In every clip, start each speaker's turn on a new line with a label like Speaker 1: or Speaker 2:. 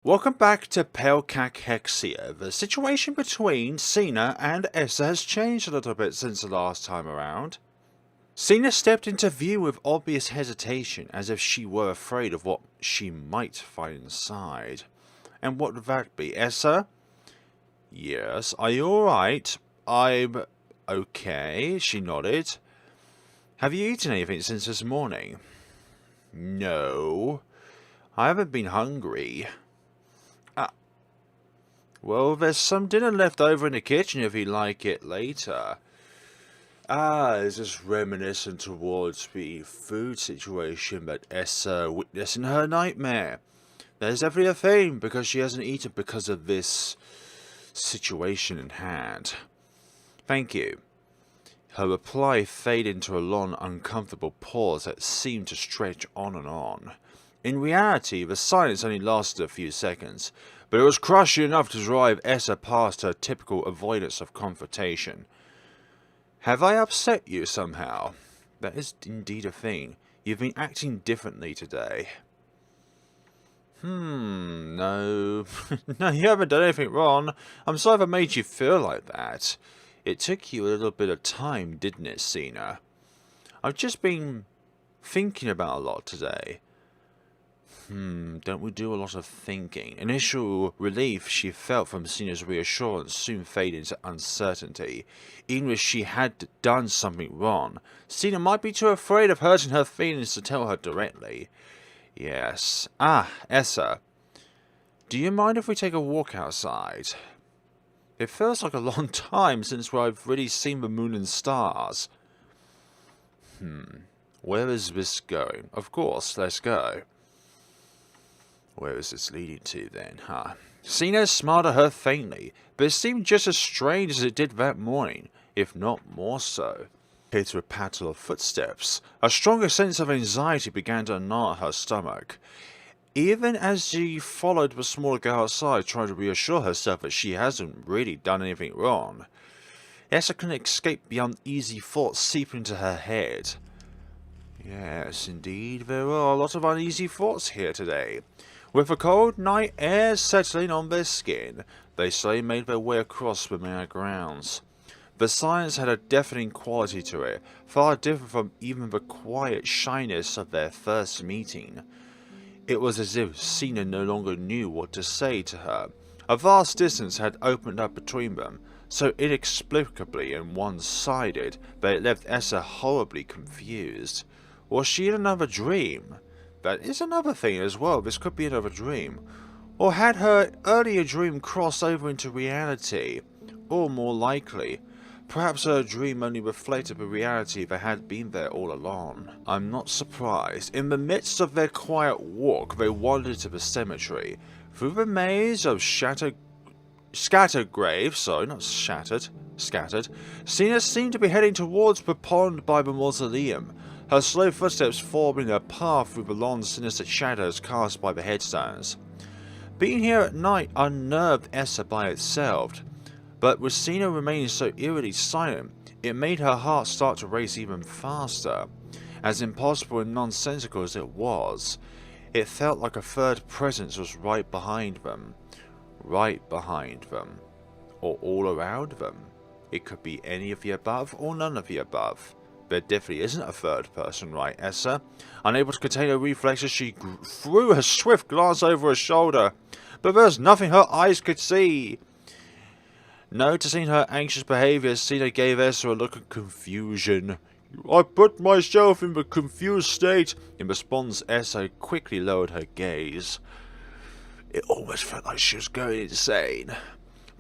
Speaker 1: Welcome back to Pale Cachexia. The situation between Cena and Esther has changed a little bit since the last time around. Cena stepped into view with obvious hesitation, as if she were afraid of what she might find inside. And what would that be, Esther? Yes, are you alright? I'm okay, she nodded. Have you eaten anything since this morning? No, I haven't been hungry. Well, there's some dinner left over in the kitchen if you'd like it later. It's just reminiscent towards the food situation that Esther witnessed in her nightmare. There's definitely a theme because she hasn't eaten because of this situation in hand. Thank you. Her reply faded into a long, uncomfortable pause that seemed to stretch on and on. In reality, the silence only lasted a few seconds, but it was crushing enough to drive Esther past her typical avoidance of confrontation. Have I upset you somehow? That is indeed a thing. You've been acting differently today. No. No, you haven't done anything wrong. I'm sorry if I made you feel like that. It took you a little bit of time, didn't it, Cena? I've just been thinking about a lot today. Don't we do a lot of thinking? Initial relief she felt from Cena's reassurance soon faded into uncertainty. Even if she had done something wrong, Cena might be too afraid of hurting her feelings to tell her directly. Yes. Esther. Do you mind if we take a walk outside? It feels like a long time since I've really seen the moon and stars. Where is this going? Of course, let's go. Where is this leading to then, huh? Cena smiled at her faintly, but it seemed just as strange as it did that morning, if not more so. Hit to a patter of footsteps. A stronger sense of anxiety began to gnaw at her stomach. Even as she followed the smaller girl outside, trying to reassure herself that she hasn't really done anything wrong, Esther couldn't escape the uneasy thoughts seeping into her head. Yes, indeed, there are a lot of uneasy thoughts here today. With the cold night air settling on their skin, they slowly made their way across the manor grounds. The silence had a deafening quality to it, far different from even the quiet shyness of their first meeting. It was as if Cena no longer knew what to say to her. A vast distance had opened up between them, so inexplicably and one-sided that it left Esther horribly confused. Was she in another dream? That is another thing as well, this could be another dream. Or had her earlier dream crossed over into reality? Or more likely, perhaps her dream only reflected the reality that had been there all along. I'm not surprised. In the midst of their quiet walk, they wandered to the cemetery. Through the maze of scattered graves, scattered, Cena seemed to be heading towards the pond by the mausoleum, her slow footsteps forming a path through the long sinister shadows cast by the headstones. Being here at night unnerved Esther by itself, but with Cena remaining so eerily silent, it made her heart start to race even faster. As impossible and nonsensical as it was, it felt like a third presence was right behind them. Right behind them. Or all around them. It could be any of the above or none of the above. There definitely isn't a third person, right, Esther? Unable to contain her reflexes, she threw a swift glance over her shoulder, but there was nothing her eyes could see. Noticing her anxious behavior, Cena gave Esther a look of confusion. I put myself in the confused state. In response, Esther quickly lowered her gaze. It almost felt like she was going insane.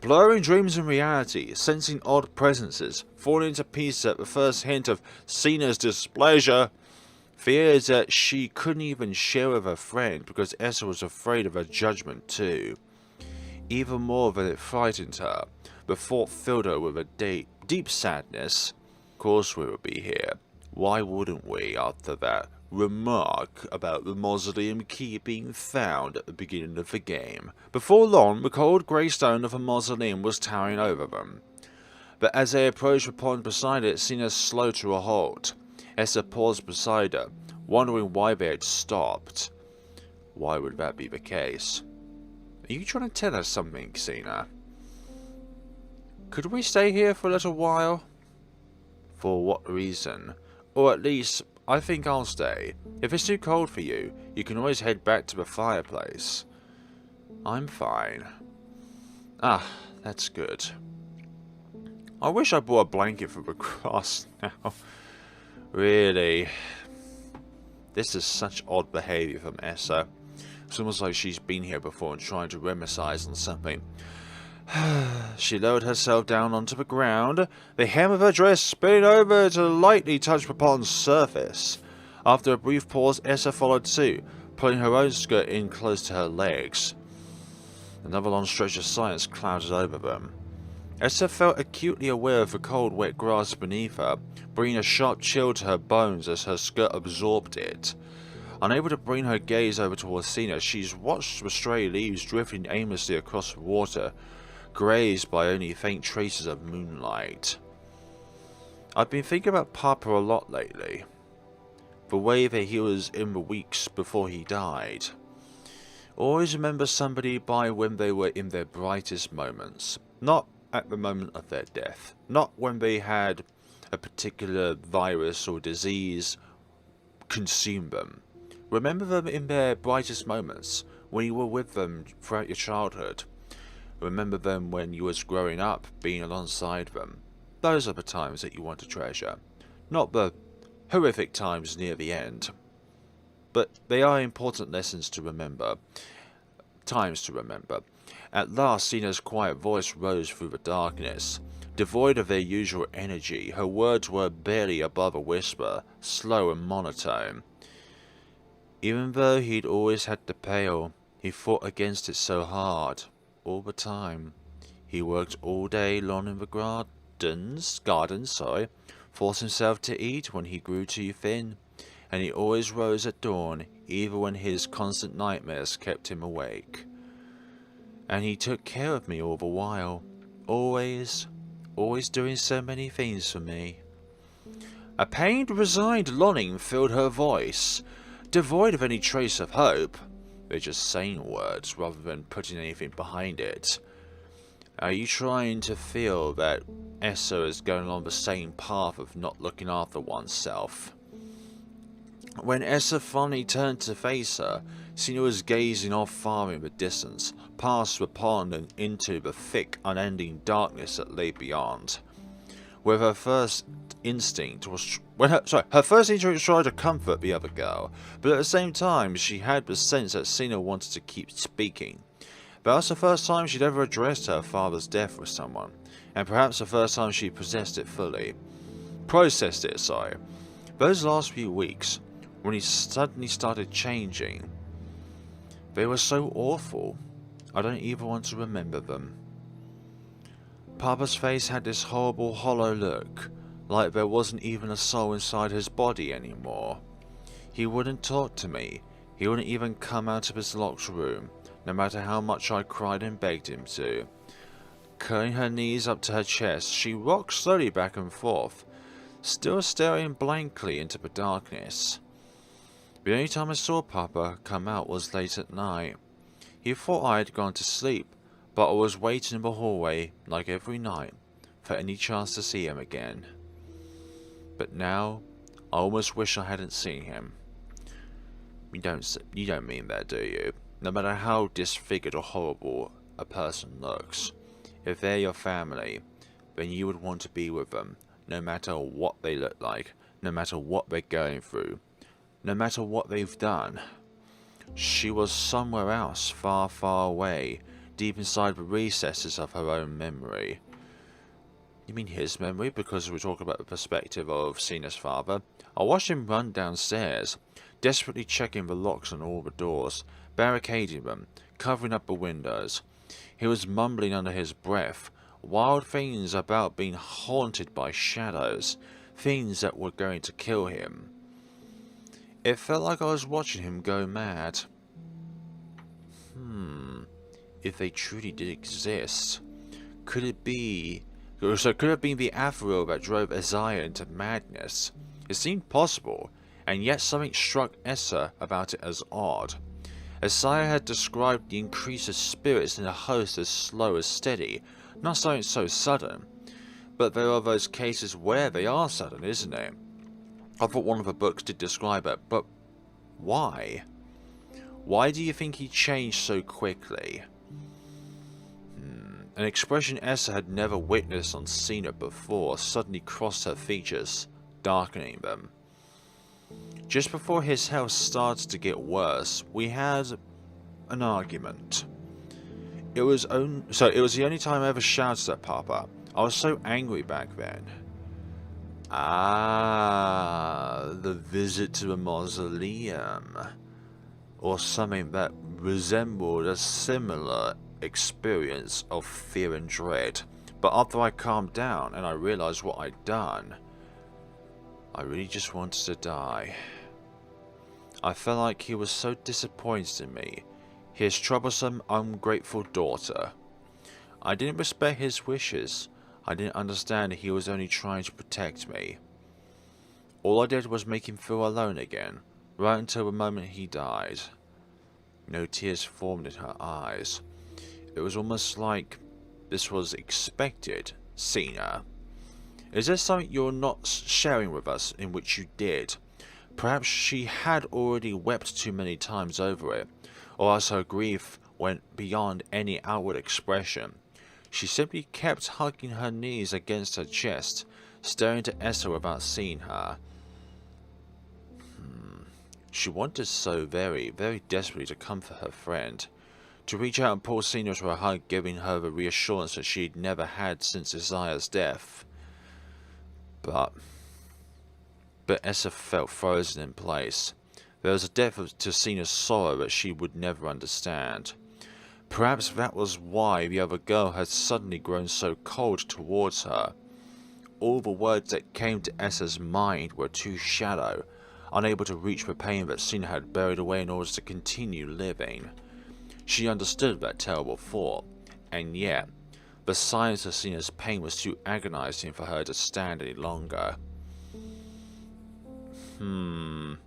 Speaker 1: Blurring dreams and reality, sensing odd presences, falling into pieces at the first hint of Cena's displeasure. Fears that she couldn't even share with her friend because Esther was afraid of her judgment too. Even more than it frightened her, the thought filled her with a deep sadness. Of course we would be here. Why wouldn't we after that remark about the mausoleum key being found at the beginning of the game? Before long, the cold grey stone of the mausoleum was towering over them. But as they approached the pond beside it, Cena slowed to a halt. Esther paused beside her, wondering why they had stopped. Why would that be the case? Are you trying to tell us something, Xena? Could we stay here for a little while? For what reason? Or at least, I think I'll stay. If it's too cold for you, you can always head back to the fireplace. I'm fine. Ah, that's good. I wish I brought a blanket for the grass now. Really. This is such odd behaviour from Esther. It's almost like she's been here before and trying to reminisce on something. She lowered herself down onto the ground, the hem of her dress spilling over to lightly touch the pond's surface. After a brief pause, Esther followed suit, pulling her own skirt in close to her legs. Another long stretch of silence clouded over them. Esther felt acutely aware of the cold, wet grass beneath her, bringing a sharp chill to her bones as her skirt absorbed it. Unable to bring her gaze over towards Xena, she's watched the stray leaves drifting aimlessly across the water, grazed by only faint traces of moonlight. I've been thinking about Papa a lot lately. The way that he was in the weeks before he died. Always remember somebody by when they were in their brightest moments. Not at the moment of their death. Not when they had a particular virus or disease consume them. Remember them in their brightest moments, when you were with them throughout your childhood. Remember them when you was growing up, being alongside them. Those are the times that you want to treasure. Not the horrific times near the end. But they are important lessons to remember. Times to remember. At last, Xena's quiet voice rose through the darkness. Devoid of their usual energy, her words were barely above a whisper, slow and monotone. Even though he'd always had the pail, he fought against it so hard. All the time. He worked all day long in the gardens, forced himself to eat when he grew too thin, and he always rose at dawn, even when his constant nightmares kept him awake. And he took care of me all the while, always doing so many things for me. A pained, resigned longing filled her voice, devoid of any trace of hope. They're just saying words rather than putting anything behind it. Are you trying to feel that Esther is going along the same path of not looking after oneself? When Esther finally turned to face her, Xena was gazing off far in the distance, past the pond and into the thick, unending darkness that lay beyond. With her first instinct was her first instinct was try to comfort the other girl, but at the same time she had the sense that Xena wanted to keep speaking. That was the first time she'd ever addressed her father's death with someone, and perhaps the first time she processed it. Those last few weeks, when he suddenly started changing, they were so awful. I don't even want to remember them. Papa's face had this horrible, hollow look, like there wasn't even a soul inside his body anymore. He wouldn't talk to me. He wouldn't even come out of his locked room, no matter how much I cried and begged him to. Curling her knees up to her chest, she rocked slowly back and forth, still staring blankly into the darkness. The only time I saw Papa come out was late at night. He thought I had gone to sleep, but I was waiting in the hallway, like every night, for any chance to see him again. But now, I almost wish I hadn't seen him. You don't mean that, do you? No matter how disfigured or horrible a person looks, if they're your family, then you would want to be with them, no matter what they look like, no matter what they're going through, no matter what they've done. She was somewhere else, far, far away, deep inside the recesses of her own memory. You mean his memory? Because we're talking about the perspective of Xena's father. I watched him run downstairs, desperately checking the locks on all the doors, barricading them, covering up the windows. He was mumbling under his breath, wild things about being haunted by shadows, things that were going to kill him. It felt like I was watching him go mad. If they truly did exist, could it have been the Aphrodite that drove Isaiah into madness? It seemed possible, and yet something struck Esther about it as odd. Isaiah had described the increase of spirits in the host as slow as steady, not something so sudden. But there are those cases where they are sudden, isn't it? I thought one of the books did describe it, but why? Why do you think he changed so quickly? An expression Esther had never witnessed on Cena before suddenly crossed her features, darkening them. Just before his health started to get worse, we had an argument. It was the only time I ever shouted at Papa. I was so angry back then. Ah, the visit to the mausoleum. Or something that resembled a similar experience of fear and dread. But after I calmed down and I realized what I'd done, I really just wanted to die. I felt like he was so disappointed in me, his troublesome, ungrateful daughter. I didn't respect his wishes. I didn't understand he was only trying to protect me. All I did was make him feel alone again, right until the moment he died. No tears formed in her eyes. It was almost like this was expected. Cena, is there something you're not sharing with us in which you did? Perhaps she had already wept too many times over it, or else her grief went beyond any outward expression. She simply kept hugging her knees against her chest, staring to Esther without seeing her. She wanted so very, very desperately to comfort her friend, to reach out and pull Cena to a hug, giving her the reassurance that she'd never had since Isaiah's death. But Esther felt frozen in place. There was a depth to Cena's sorrow that she would never understand. Perhaps that was why the other girl had suddenly grown so cold towards her. All the words that came to Esther's mind were too shallow, unable to reach the pain that Cena had buried away in order to continue living. She understood that terrible thought, and yet, the silence of Cena's pain was too agonizing for her to stand any longer. You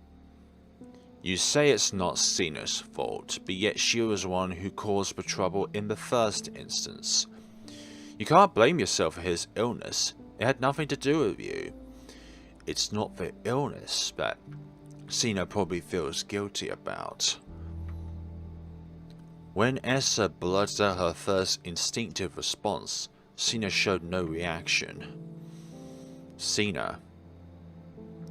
Speaker 1: say it's not Cena's fault, but yet she was the one who caused the trouble in the first instance. You can't blame yourself for his illness. It had nothing to do with you. It's not the illness that Cena probably feels guilty about. When Esther blurted out her first instinctive response, Cena showed no reaction. Cena,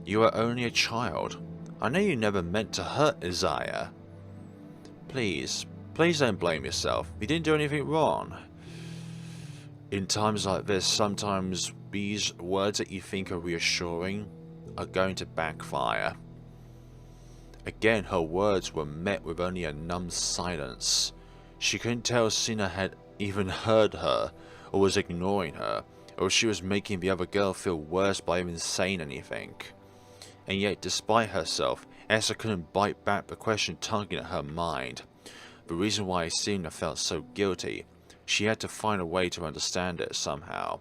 Speaker 1: you are only a child. I know you never meant to hurt Isaiah. Please don't blame yourself. You didn't do anything wrong. In times like this, sometimes these words that you think are reassuring are going to backfire. Again, her words were met with only a numb silence. She couldn't tell if Cena had even heard her, or was ignoring her, or if she was making the other girl feel worse by even saying anything. And yet, despite herself, Esther couldn't bite back the question tugging at her mind. The reason why Cena felt so guilty, she had to find a way to understand it somehow.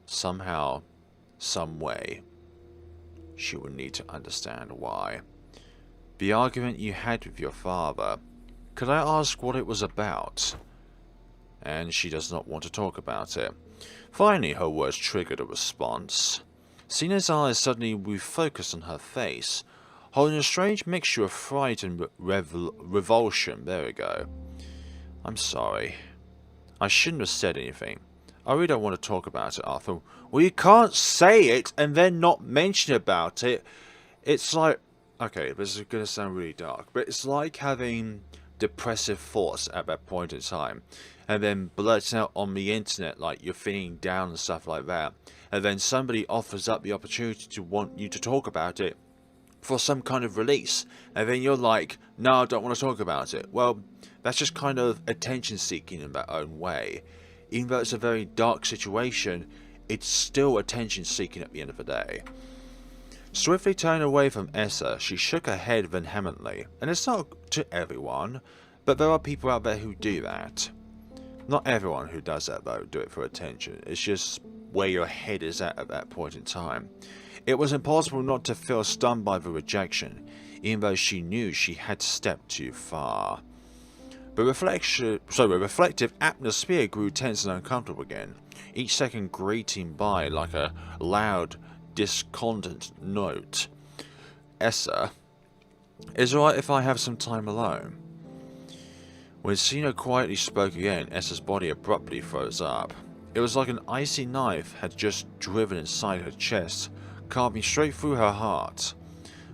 Speaker 1: Somehow, some way, she would need to understand why. The argument you had with your father, could I ask what it was about? And she does not want to talk about it. Finally, her words triggered a response. Cena's eyes suddenly refocused on her face, holding a strange mixture of fright and revulsion. There we go. I'm sorry. I shouldn't have said anything. I really don't want to talk about it, Arthur. Well, you can't say it and then not mention about it. It's like... Okay, this is going to sound really dark, but it's like having depressive thoughts at that point in time, and then blurting out on the internet like you're feeling down and stuff like that, and then somebody offers up the opportunity to want you to talk about it for some kind of release, and then you're like, no, I don't want to talk about it. Well, that's just kind of attention seeking in that own way. Even though it's a very dark situation, it's still attention seeking at the end of the day. Swiftly turning away from Esther, she shook her head vehemently. And it's not to everyone, but there are people out there who do that. Not everyone who does that though do it for attention. It's just where your head is at that point in time. It was impossible not to feel stunned by the rejection. even though she knew she had stepped too far. The reflective atmosphere grew tense and uncomfortable again, each second grating by like a loud, discordant note. Esther, is it alright if I have some time alone? When Sina quietly spoke again, Esther's body abruptly froze up. It was like an icy knife had just driven inside her chest, carving straight through her heart.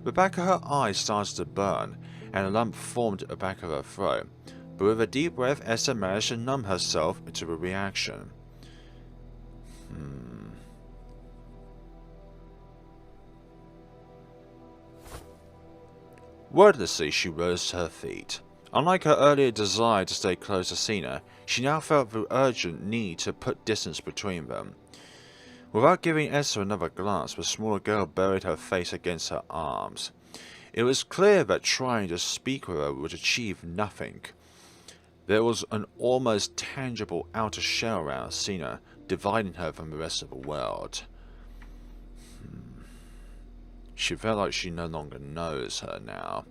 Speaker 1: The back of her eyes started to burn, and a lump formed at the back of her throat. But with a deep breath, Esther managed to numb herself into the reaction. Wordlessly, she rose to her feet. Unlike her earlier desire to stay close to Sina, she now felt the urgent need to put distance between them. Without giving Esther another glance, the smaller girl buried her face against her arms. It was clear that trying to speak with her would achieve nothing. There was an almost tangible outer shell around Sina, dividing her from the rest of the world. She felt like she no longer knows her now.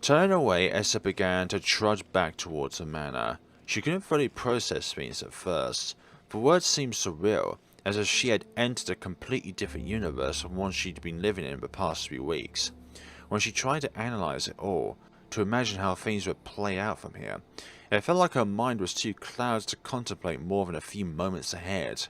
Speaker 1: Turning away, Esther began to trudge back towards the manor. She couldn't fully process things at first. The words seemed surreal, as if she had entered a completely different universe from one she'd been living in the past few weeks. When she tried to analyze it all, to imagine how things would play out from here, it felt like her mind was too clouded to contemplate more than a few moments ahead.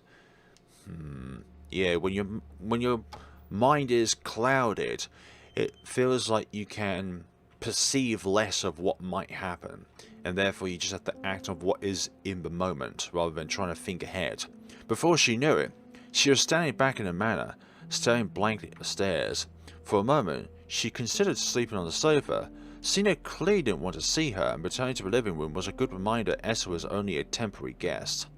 Speaker 1: Yeah, when your mind is clouded, it feels like you can perceive less of what might happen, and therefore you just have to act on what is in the moment rather than trying to think ahead. Before she knew it, she was standing back in the manor, staring blankly at the stairs. For a moment, she considered sleeping on the sofa. Sina clearly didn't want to see her, and returning to the living room was a good reminder Esther was only a temporary guest.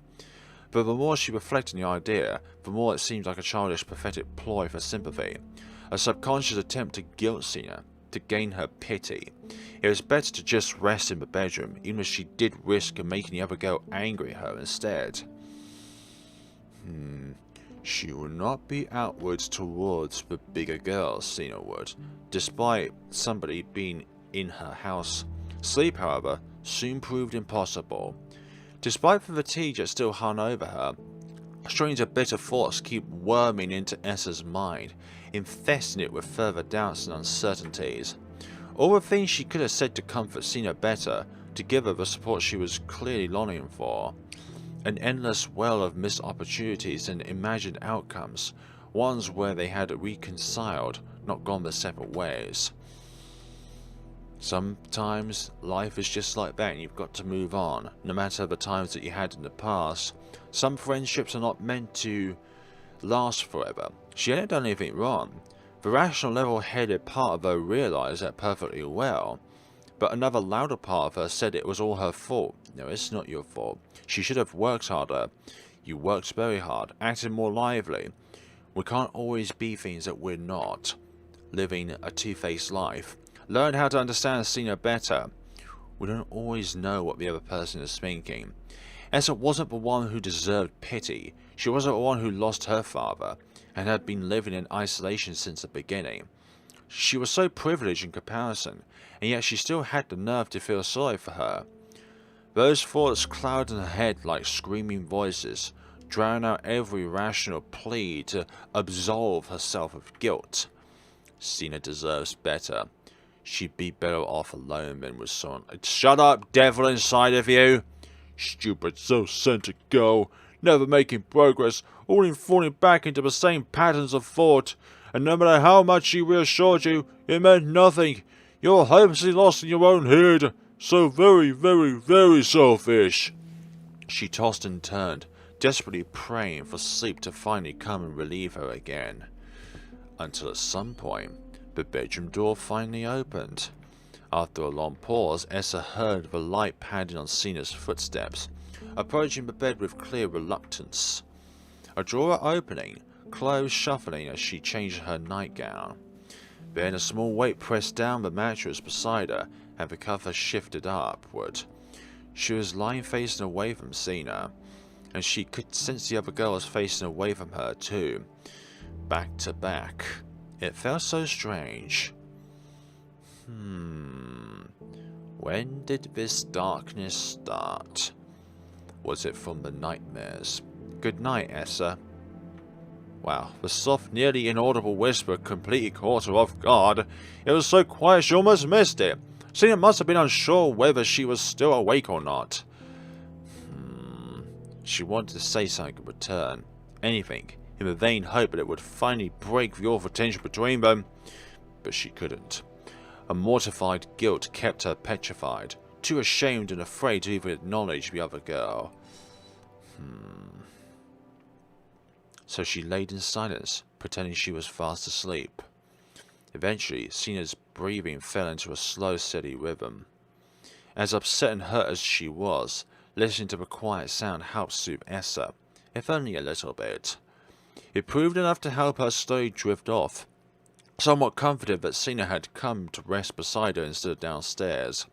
Speaker 1: But the more she reflected on the idea, the more it seemed like a childish, pathetic ploy for sympathy. A subconscious attempt to guilt Sina, to gain her pity. It was better to just rest in the bedroom, even if she did risk making the other girl angry at her instead. She would not be outwards towards the bigger girls, Sina would, despite somebody being in her house. Sleep, however, soon proved impossible. Despite the fatigue that still hung over her, strings of bitter thoughts keep worming into Esther's mind, infesting it with further doubts and uncertainties. All the things she could have said to comfort Sina better, to give her the support she was clearly longing for. An endless well of missed opportunities and imagined outcomes, ones where they had reconciled, not gone their separate ways. Sometimes life is just like that and you've got to move on, no matter the times that you had in the past. Some friendships are not meant to last forever. She hadn't done anything wrong. The rational, level-headed part of her realized that perfectly well, but another louder part of her said it was all her fault. No, it's not your fault. She should have worked harder. You worked very hard, acted more lively. We can't always be things that we're not. Living a two-faced life. Learn how to understand Sina better. We don't always know what the other person is thinking. Esther wasn't the one who deserved pity. She wasn't the one who lost her father, and had been living in isolation since the beginning. She was so privileged in comparison, and yet she still had the nerve to feel sorry for her. Those thoughts clouded in her head like screaming voices, drowning out every rational plea to absolve herself of guilt. Sina deserves better. She'd be better off alone than with someone. Shut up, devil inside of you! Stupid, self-centered girl, never making progress, only falling back into the same patterns of thought. And no matter how much she reassured you, it meant nothing. You're hopelessly lost in your own head. So very, very, very selfish. She tossed and turned, desperately praying for sleep to finally come and relieve her again. Until at some point, the bedroom door finally opened. After a long pause, Esther heard the light padding on Sina's footsteps, approaching the bed with clear reluctance. A drawer opening, clothes shuffling as she changed her nightgown. Then a small weight pressed down the mattress beside her, and the cover shifted upward. She was lying facing away from Sina, and she could sense the other girl was facing away from her too. Back to back. It felt so strange. When did this darkness start? Was it from the nightmares? Good night, Esther. Wow, the soft, nearly inaudible whisper completely caught her off guard. It was so quiet she almost missed it. Sina must have been unsure whether she was still awake or not. She wanted to say something in return. Anything, in the vain hope that it would finally break the awful tension between them. But she couldn't. A mortified guilt kept her petrified, too ashamed and afraid to even acknowledge the other girl. So she laid in silence, pretending she was fast asleep. Eventually, Sina's breathing fell into a slow, steady rhythm. As upset and hurt as she was, listening to the quiet sound helped soothe Esther, if only a little bit. It proved enough to help her slowly drift off, somewhat comforted that Sina had come to rest beside her instead of downstairs.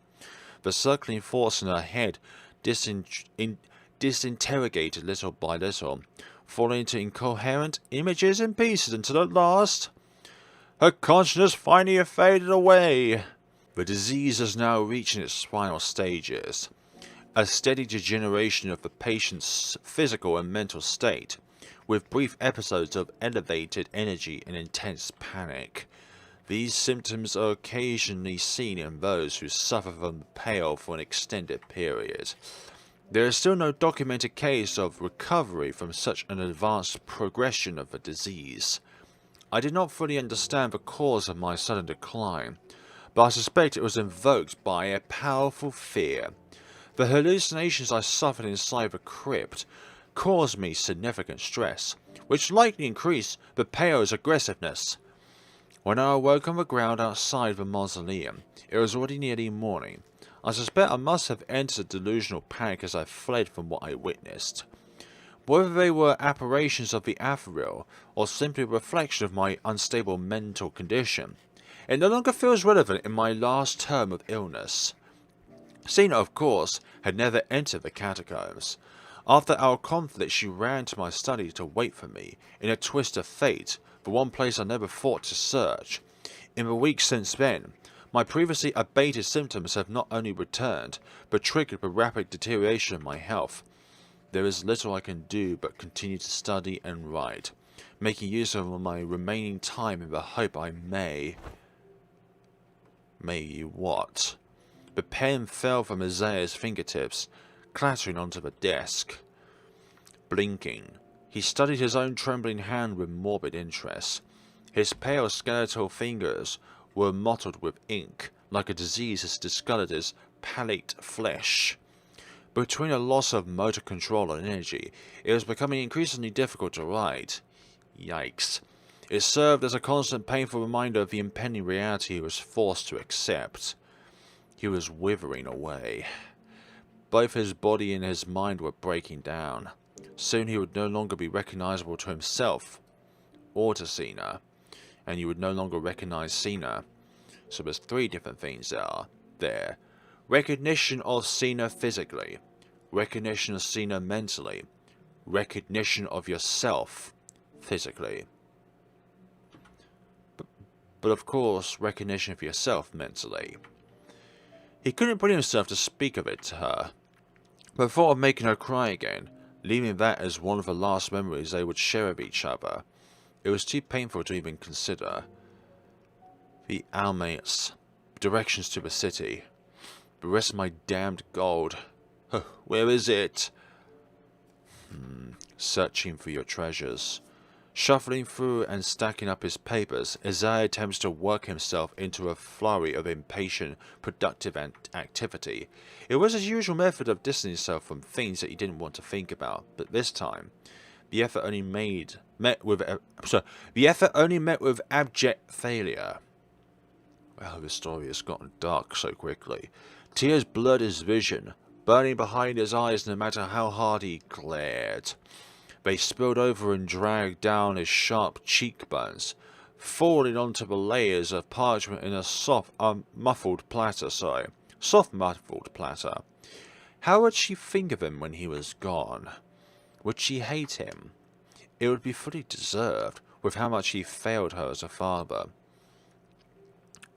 Speaker 1: The circling thoughts in her head disintegrated little by little, falling into incoherent images and pieces until at last her consciousness finally faded away. The disease is now reaching its final stages, a steady degeneration of the patient's physical and mental state, with brief episodes of elevated energy and intense panic. These symptoms are occasionally seen in those who suffer from the Pale for an extended period. There is still no documented case of recovery from such an advanced progression of the disease. I did not fully understand the cause of my sudden decline, but I suspect it was invoked by a powerful fear. The hallucinations I suffered inside the crypt caused me significant stress, which likely increased the Pale's aggressiveness. When I awoke on the ground outside the mausoleum, it was already nearly morning. I suspect I must have entered a delusional panic as I fled from what I witnessed. Whether they were apparitions of the ethereal, or simply a reflection of my unstable mental condition, it no longer feels relevant in my last term of illness. Sina, of course, had never entered the catacombs. After our conflict, she ran to my study to wait for me, in a twist of fate, the one place I never thought to search. In the weeks since then, my previously abated symptoms have not only returned, but triggered the rapid deterioration of my health. There is little I can do but continue to study and write, making use of my remaining time in the hope I may... May you what? The pen fell from Isaiah's fingertips, clattering onto the desk. Blinking, he studied his own trembling hand with morbid interest. His pale skeletal fingers were mottled with ink, like a disease as discolored as palate flesh. Between a loss of motor control and energy, it was becoming increasingly difficult to write. Yikes. It served as a constant painful reminder of the impending reality he was forced to accept. He was withering away. Both his body and his mind were breaking down. Soon he would no longer be recognizable to himself, or to Sina, and you would no longer recognize Sina. So there's three different things there. Recognition of Sina physically, recognition of Sina mentally, recognition of yourself physically. But of course, recognition of yourself mentally. He couldn't bring himself to speak of it to her, but thought of making her cry again, leaving that as one of the last memories they would share of each other. It was too painful to even consider. The Almates, directions to the city. The rest of my damned gold. Where is it? Searching for your treasures. Shuffling through and stacking up his papers, Isaiah attempts to work himself into a flurry of impatient, productive activity. It was his usual method of distancing himself from things that he didn't want to think about, but this time, the effort only met with abject failure. Well, the story has gotten dark so quickly. Tears blurred his vision, burning behind his eyes no matter how hard he glared. They spilled over and dragged down his sharp cheekbones, falling onto the layers of parchment in a soft muffled platter. How would she think of him when he was gone? Would she hate him? It would be fully deserved. with how much he failed her as a father.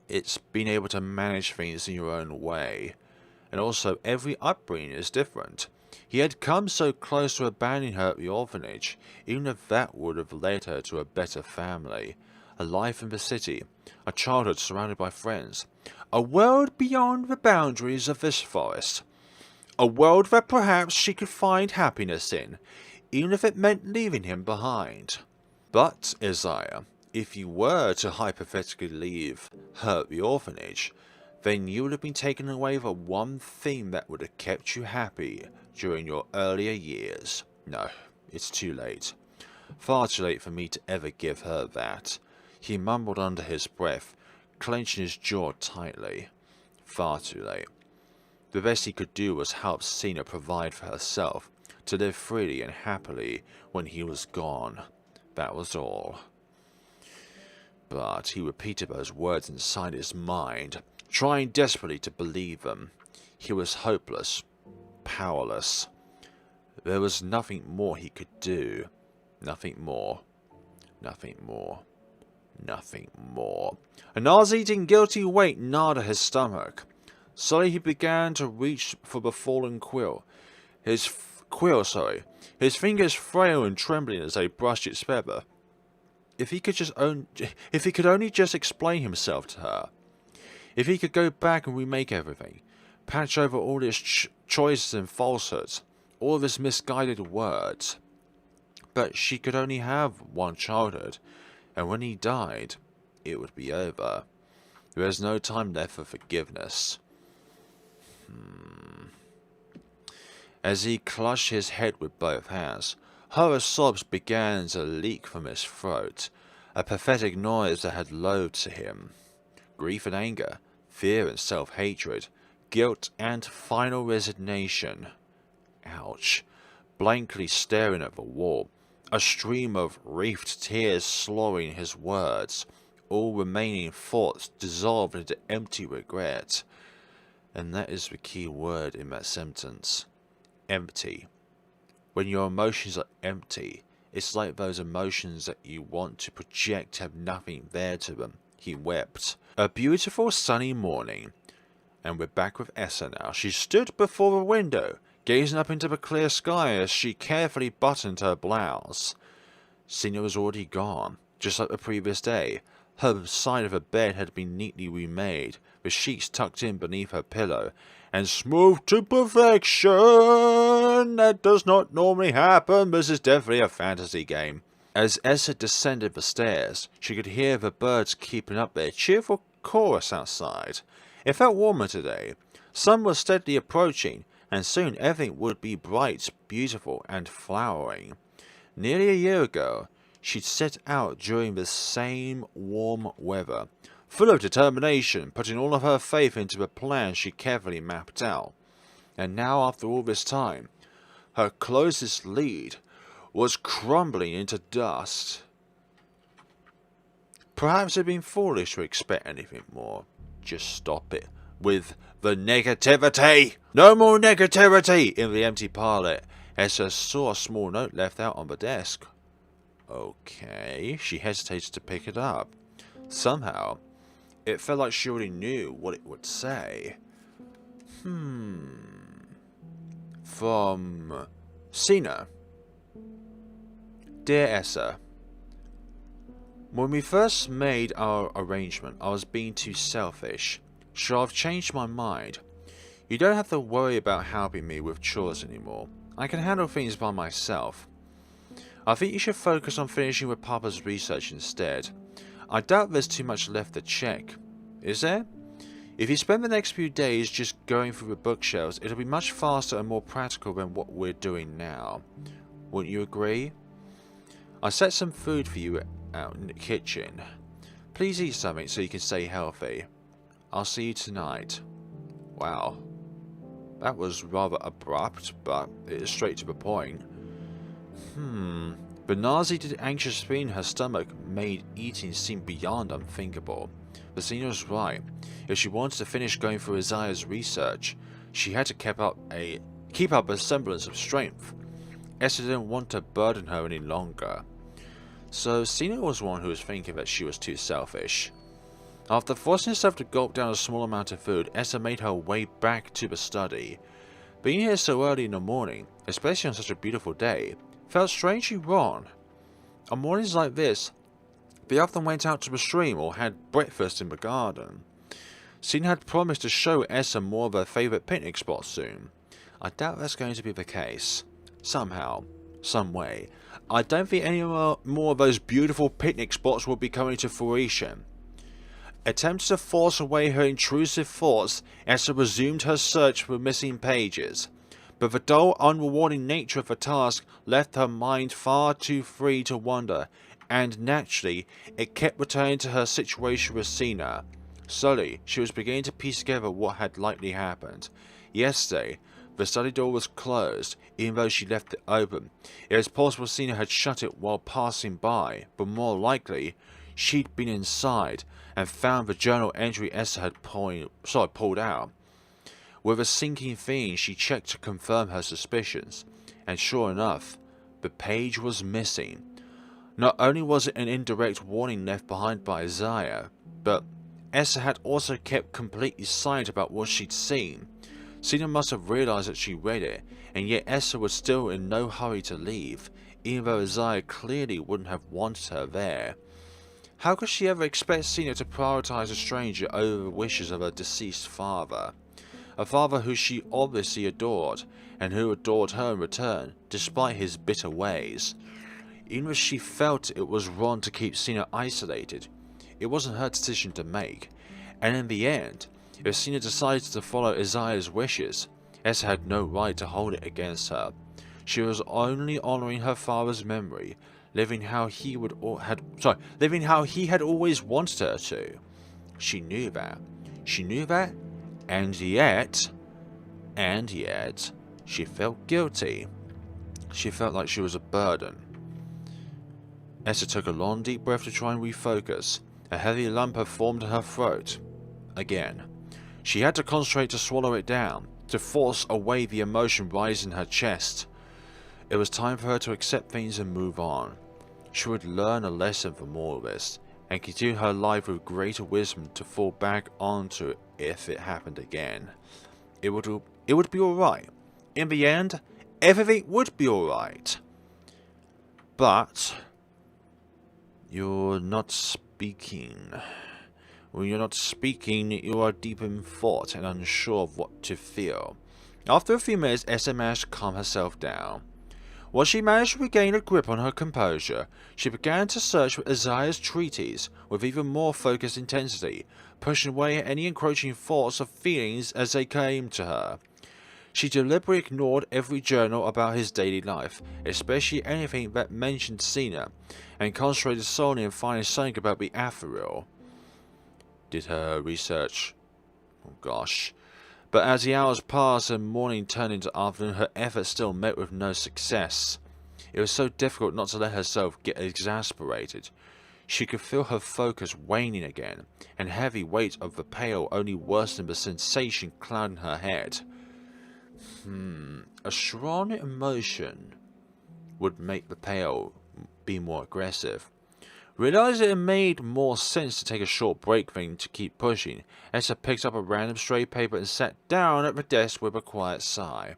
Speaker 1: It's being able to manage things in your own way. And also, every upbringing is different. He had come so close to abandoning her at the orphanage, even if that would have led her to a better family, a life in the city, a childhood surrounded by friends, a world beyond the boundaries of this forest, a world that perhaps she could find happiness in, even if it meant leaving him behind. But, Isaiah, if you were to hypothetically leave her at the orphanage, then you would have been taken away the one thing that would have kept you happy during your earlier years. No, it's too late. Far too late for me to ever give her that. He mumbled under his breath, clenching his jaw tightly. Far too late. The best he could do was help Sina provide for herself, to live freely and happily when he was gone. That was all. But he repeated those words inside his mind, trying desperately to believe them. He was hopeless, powerless. There was nothing more he could do. Nothing more. Nothing more. Nothing more. A nauseating, guilty weight gnawed at his stomach. Slowly he began to reach for the fallen quill. His fingers frail and trembling as they brushed its feather. If he could only just explain himself to her. If he could go back and remake everything, patch over all his choices and falsehoods, all of his misguided words. But she could only have one childhood, and when he died, it would be over. There was no time left for forgiveness. As he clutched his head with both hands, horror sobs began to leak from his throat, a pathetic noise that had loathed to him. Grief and anger, fear and self-hatred, guilt and final resignation. Ouch. Blankly staring at the wall, a stream of wreathed tears slurring his words, all remaining thoughts dissolved into empty regret. And that is the key word in that sentence. Empty. When your emotions are empty, it's like those emotions that you want to project have nothing there to them. He wept. A beautiful sunny morning, and we're back with Esther now. She stood before the window, gazing up into the clear sky as she carefully buttoned her blouse. Sina was already gone, just like the previous day. Her side of the bed had been neatly remade, the sheets tucked in beneath her pillow, and smoothed to perfection. That does not normally happen. This is definitely a fantasy game. As Esther descended the stairs, she could hear the birds keeping up their cheerful chorus outside. It felt warmer today. Sun was steadily approaching, and soon everything would be bright, beautiful, and flowering. Nearly a year ago, she'd set out during the same warm weather, full of determination, putting all of her faith into the plan she carefully mapped out. And now, after all this time, her closest lead was crumbling into dust. Perhaps it had been foolish to expect anything more. Just stop it with the negativity! No more negativity! In the empty parlour, Esther saw a small note left out on the desk. Okay, she hesitated to pick it up. Somehow, it felt like she already knew what it would say. From Sina. Dear Esther, when we first made our arrangement, I was being too selfish. Sure, I've changed my mind. You don't have to worry about helping me with chores anymore. I can handle things by myself. I think you should focus on finishing with Papa's research instead. I doubt there's too much left to check. Is there? If you spend the next few days just going through the bookshelves, it'll be much faster and more practical than what we're doing now. Wouldn't you agree? I set some food for you out in the kitchen. Please eat something so you can stay healthy. I'll see you tonight. Wow. That was rather abrupt, but it is straight to the point. The nauseated, anxious feeling in her stomach made eating seem beyond unthinkable. But Sina was right. If she wanted to finish going through Isaiah's research, she had to keep up a semblance of strength. Esther didn't want to burden her any longer. So Sina was one who was thinking that she was too selfish. After forcing herself to gulp down a small amount of food, Esther made her way back to the study. Being here so early in the morning, especially on such a beautiful day, felt strangely wrong. On mornings like this, they often went out to the stream or had breakfast in the garden. Sina had promised to show Esther more of her favourite picnic spots soon. I doubt that's going to be the case. Somehow, some way, I don't think any more of those beautiful picnic spots will be coming to fruition. Attempting to force away her intrusive thoughts, Esther resumed her search for missing pages. But the dull, unrewarding nature of the task left her mind far too free to wander, and naturally, it kept returning to her situation with Sina. Slowly, she was beginning to piece together what had likely happened. Yesterday, the study door was closed, even though she left it open. It was possible Sina had shut it while passing by, but more likely, she'd been inside and found the journal entry Esther had pulled out. With a sinking feeling, she checked to confirm her suspicions, and sure enough, the page was missing. Not only was it an indirect warning left behind by Isaiah, but Esther had also kept completely silent about what she'd seen. Sina must have realized that she read it, and yet Esther was still in no hurry to leave, even though Isaiah clearly wouldn't have wanted her there. How could she ever expect Sina to prioritize a stranger over the wishes of her deceased father? A father who she obviously adored, and who adored her in return, despite his bitter ways. Even if she felt it was wrong to keep Sina isolated, it wasn't her decision to make, and in the end, if Sina decided to follow Isaiah's wishes, Esther had no right to hold it against her. She was only honoring her father's memory, living how he had always wanted her to. She knew that. And yet, she felt guilty. She felt like she was a burden. Esther took a long deep breath to try and refocus. A heavy lump had formed in her throat. Again. She had to concentrate to swallow it down, to force away the emotion rising in her chest. It was time for her to accept things and move on. She would learn a lesson from all of this, and continue her life with greater wisdom to fall back onto if it happened again. It would be alright. In the end, everything would be alright. But you're not speaking. When you're not speaking, you are deep in thought and unsure of what to feel. After a few minutes, Esther managed to calm herself down. Once she managed to regain a grip on her composure, she began to search for Isaiah's treatise with even more focused intensity, pushing away any encroaching thoughts or feelings as they came to her. She deliberately ignored every journal about his daily life, especially anything that mentioned Sina, and concentrated solely on finding something about the ethereal. Did her research... oh gosh. But as the hours passed and morning turned into afternoon, her efforts still met with no success. It was so difficult not to let herself get exasperated. She could feel her focus waning again, and heavy weight of the pail only worsened the sensation clouding her head. A strong emotion would make the pail be more aggressive. Realizing it made more sense to take a short break than to keep pushing, Esther picked up a random stray paper and sat down at the desk with a quiet sigh.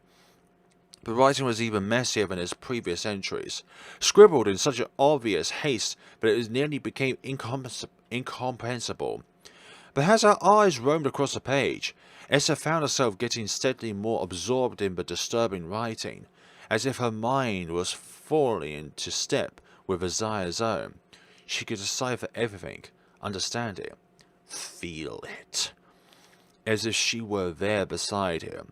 Speaker 1: The writing was even messier than his previous entries, scribbled in such an obvious haste that it nearly became incomprehensible. But as her eyes roamed across the page, Esther found herself getting steadily more absorbed in the disturbing writing, as if her mind was falling into step with Isaiah's own. She could decipher everything, understand it, feel it, as if she were there beside him.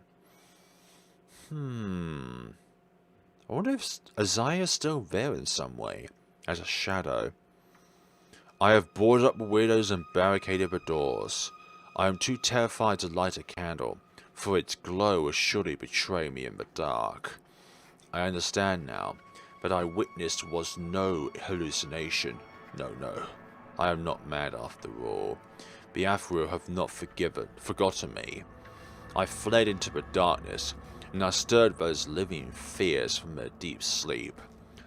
Speaker 1: I wonder if Isaiah is still there in some way, as a shadow. I have boarded up the windows and barricaded the doors. I am too terrified to light a candle, for its glow will surely betray me in the dark. I understand now that I witnessed was no hallucination. No, I am not mad after all. The Aphro have not forgotten me. I fled into the darkness, and I stirred those living fears from their deep sleep.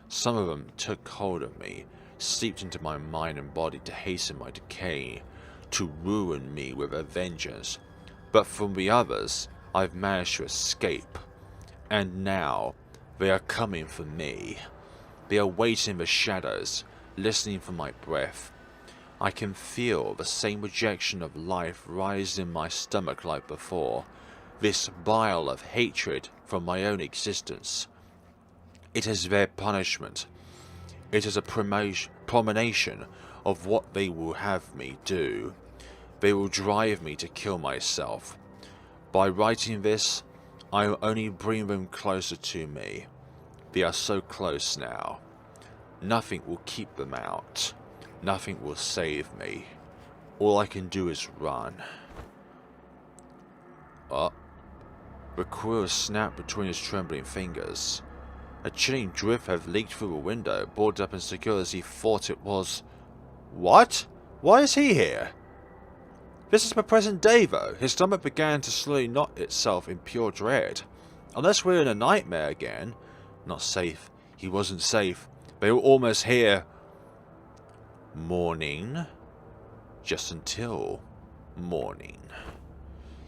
Speaker 1: Some of them took hold of me, seeped into my mind and body to hasten my decay, to ruin me with a vengeance. But from the others, I've managed to escape. And now, they are coming for me. They are waiting in the shadows, listening for my breath. I can feel the same rejection of life rise in my stomach like before, this bile of hatred from my own existence. It is their punishment. It is a premonition of what they will have me do. They will drive me to kill myself. By writing this, I will only bring them closer to me. They are so close now. Nothing will keep them out. Nothing will save me. All I can do is run. The quill snapped between his trembling fingers. A chilling drip had leaked through the window, boarded up and secure as he thought it was. What? Why is he here? This is the present day, though. His stomach began to slowly knot itself in pure dread. Unless we're in a nightmare again. Not safe. He wasn't safe. They were almost here. Morning. Just until morning.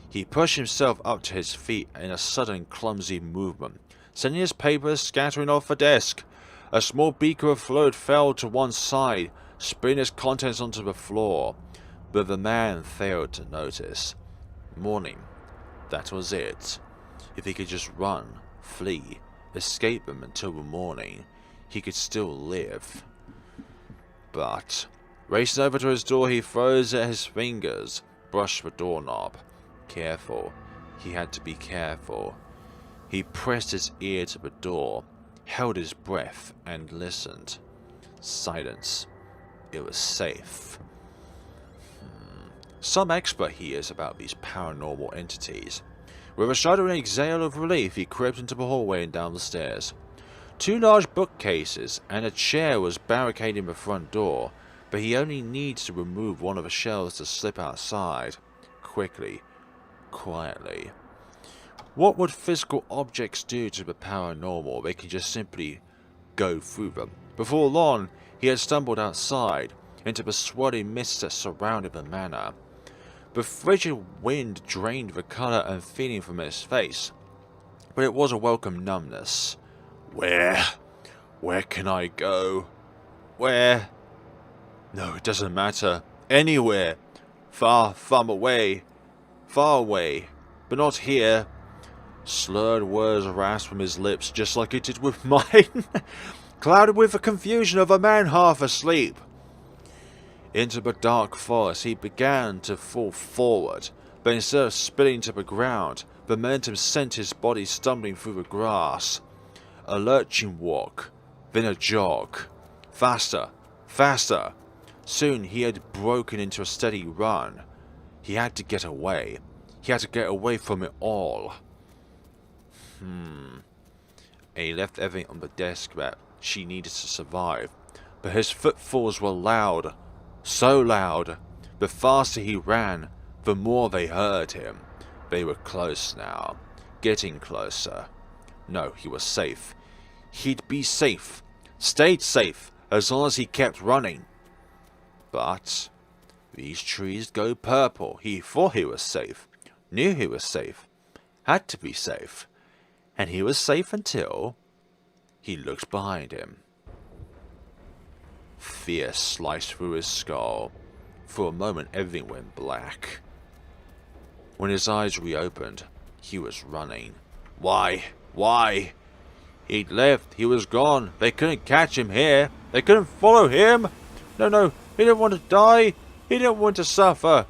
Speaker 1: He pushed himself up to his feet in a sudden clumsy movement, sending his papers scattering off the desk. A small beaker of fluid fell to one side, spilling its contents onto the floor, but the man failed to notice. Morning. That was it. If he could just run, flee, escape them until the morning, he could still live. But, racing over to his door, he froze at his fingers, brushed the doorknob. Careful. He had to be careful. He pressed his ear to the door, held his breath, and listened. Silence. It was safe. Some expert he is about these paranormal entities. With a shuddering exhale of relief, he crept into the hallway and down the stairs. 2 large bookcases and a chair was barricading the front door, but he only needs to remove one of the shelves to slip outside. Quickly. Quietly. What would physical objects do to the paranormal? They can just simply go through them. Before long, he had stumbled outside, into the swirling mist that surrounded the manor. The frigid wind drained the colour and feeling from his face, but it was a welcome numbness. Where can I go? Where? No, it doesn't matter. Anywhere. Far away. Far away. But not here. Slurred words rasped from his lips, just like it did with mine, clouded with the confusion of a man half asleep. Into the dark forest he began to fall forward, but instead of spilling to the ground, the momentum sent his body stumbling through the grass. A lurching walk, then a jog. Faster, faster. Soon he had broken into a steady run. He had to get away. He had to get away from it all. And he left everything on the desk that she needed to survive. But his footfalls were loud. So loud. The faster he ran, the more they heard him. They were close now. Getting closer. No, he was safe. He'd be safe. Stayed safe as long as he kept running. But these trees go purple. He thought he was safe. Knew he was safe. Had to be safe. And he was safe until he looked behind him. Fear sliced through his skull. For a moment everything went black. When his eyes reopened, he was running. Why? Why? He'd left. He was gone. They couldn't catch him here. They couldn't follow him. No. He didn't want to die. He didn't want to suffer.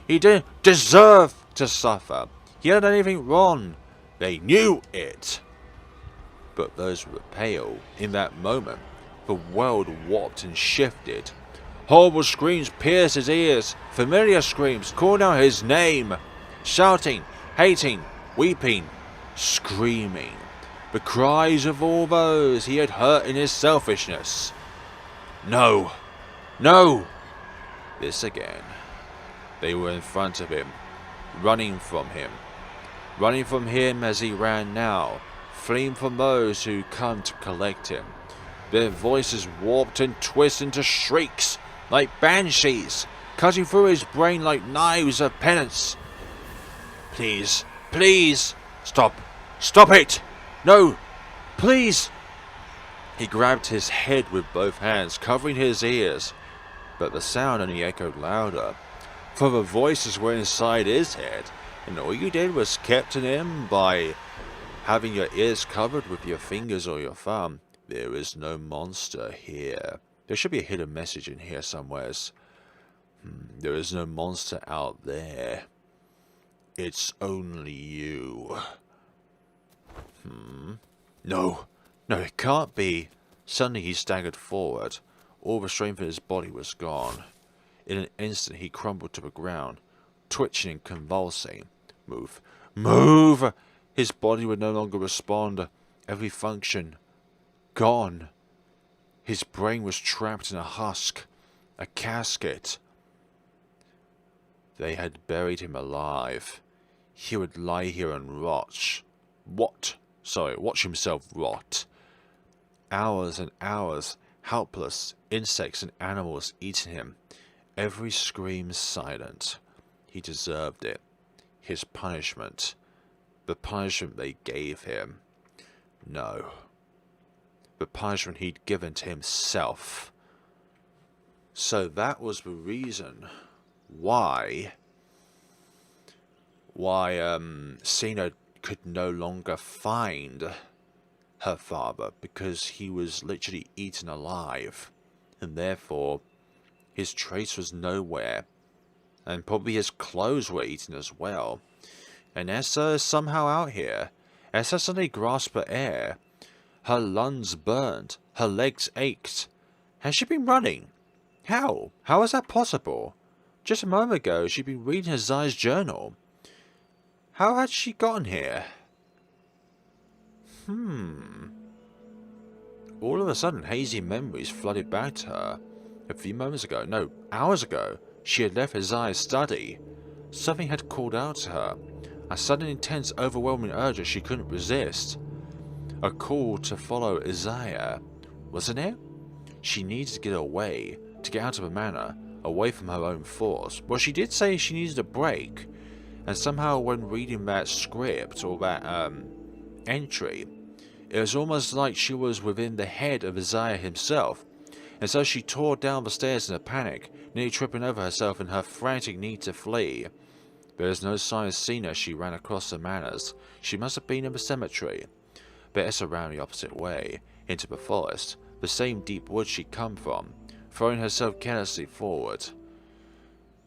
Speaker 1: He didn't deserve to suffer. He hadn't done anything wrong. They knew it. But those were pale. In that moment, the world warped and shifted. Horrible screams pierced his ears. Familiar screams calling out his name. Shouting, hating, weeping, screaming. The cries of all those he had hurt in his selfishness. No. No. This again. They were in front of him. Running from him. Running from him as he ran now. Fleeing from those who come to collect him. Their voices warped and twisted into shrieks, like banshees, cutting through his brain like knives of penance. Please, please, stop it! No, please! He grabbed his head with both hands, covering his ears, but the sound only echoed louder, for the voices were inside his head, and all you did was capture him by having your ears covered with your fingers or your thumb. There is no monster here. There should be a hidden message in here somewheres. There is no monster out there. It's only you. No, it can't be. Suddenly he staggered forward. All the strength in his body was gone. In an instant he crumbled to the ground, twitching and convulsing. Move! His body would no longer respond. Every function gone. His brain was trapped in a husk, a casket. They had buried him alive. He would lie here and watch himself rot. Hours and hours, helpless, insects and animals eating him. Every scream silent. He deserved it. His punishment. The punishment they gave him. No. The punishment he'd given to himself. So that was the reason why Cena could no longer find her father, because he was literally eaten alive, and therefore his trace was nowhere, and probably his clothes were eaten as well. And Esther is somehow out here. Esther suddenly grasped for air. Her lungs burned. Her legs ached. Has she been running? How? How is that possible? Just a moment ago, she'd been reading Zai's journal. How had she gotten here? All of a sudden, hazy memories flooded back to her. A few moments ago, no, hours ago, she had left Zai's study. Something had called out to her. A sudden, intense, overwhelming urge she couldn't resist. A call to follow Isaiah, wasn't it? She needed to get away, to get out of the manor, away from her own thoughts. Well, she did say she needed a break, and somehow when reading that script, or that entry, it was almost like she was within the head of Isaiah himself, and so she tore down the stairs in a panic, nearly tripping over herself in her frantic need to flee. There was no sign of Cena as she ran across the manors. She must have been in the cemetery. But Esther ran the opposite way, into the forest, the same deep woods she'd come from, throwing herself carelessly forward.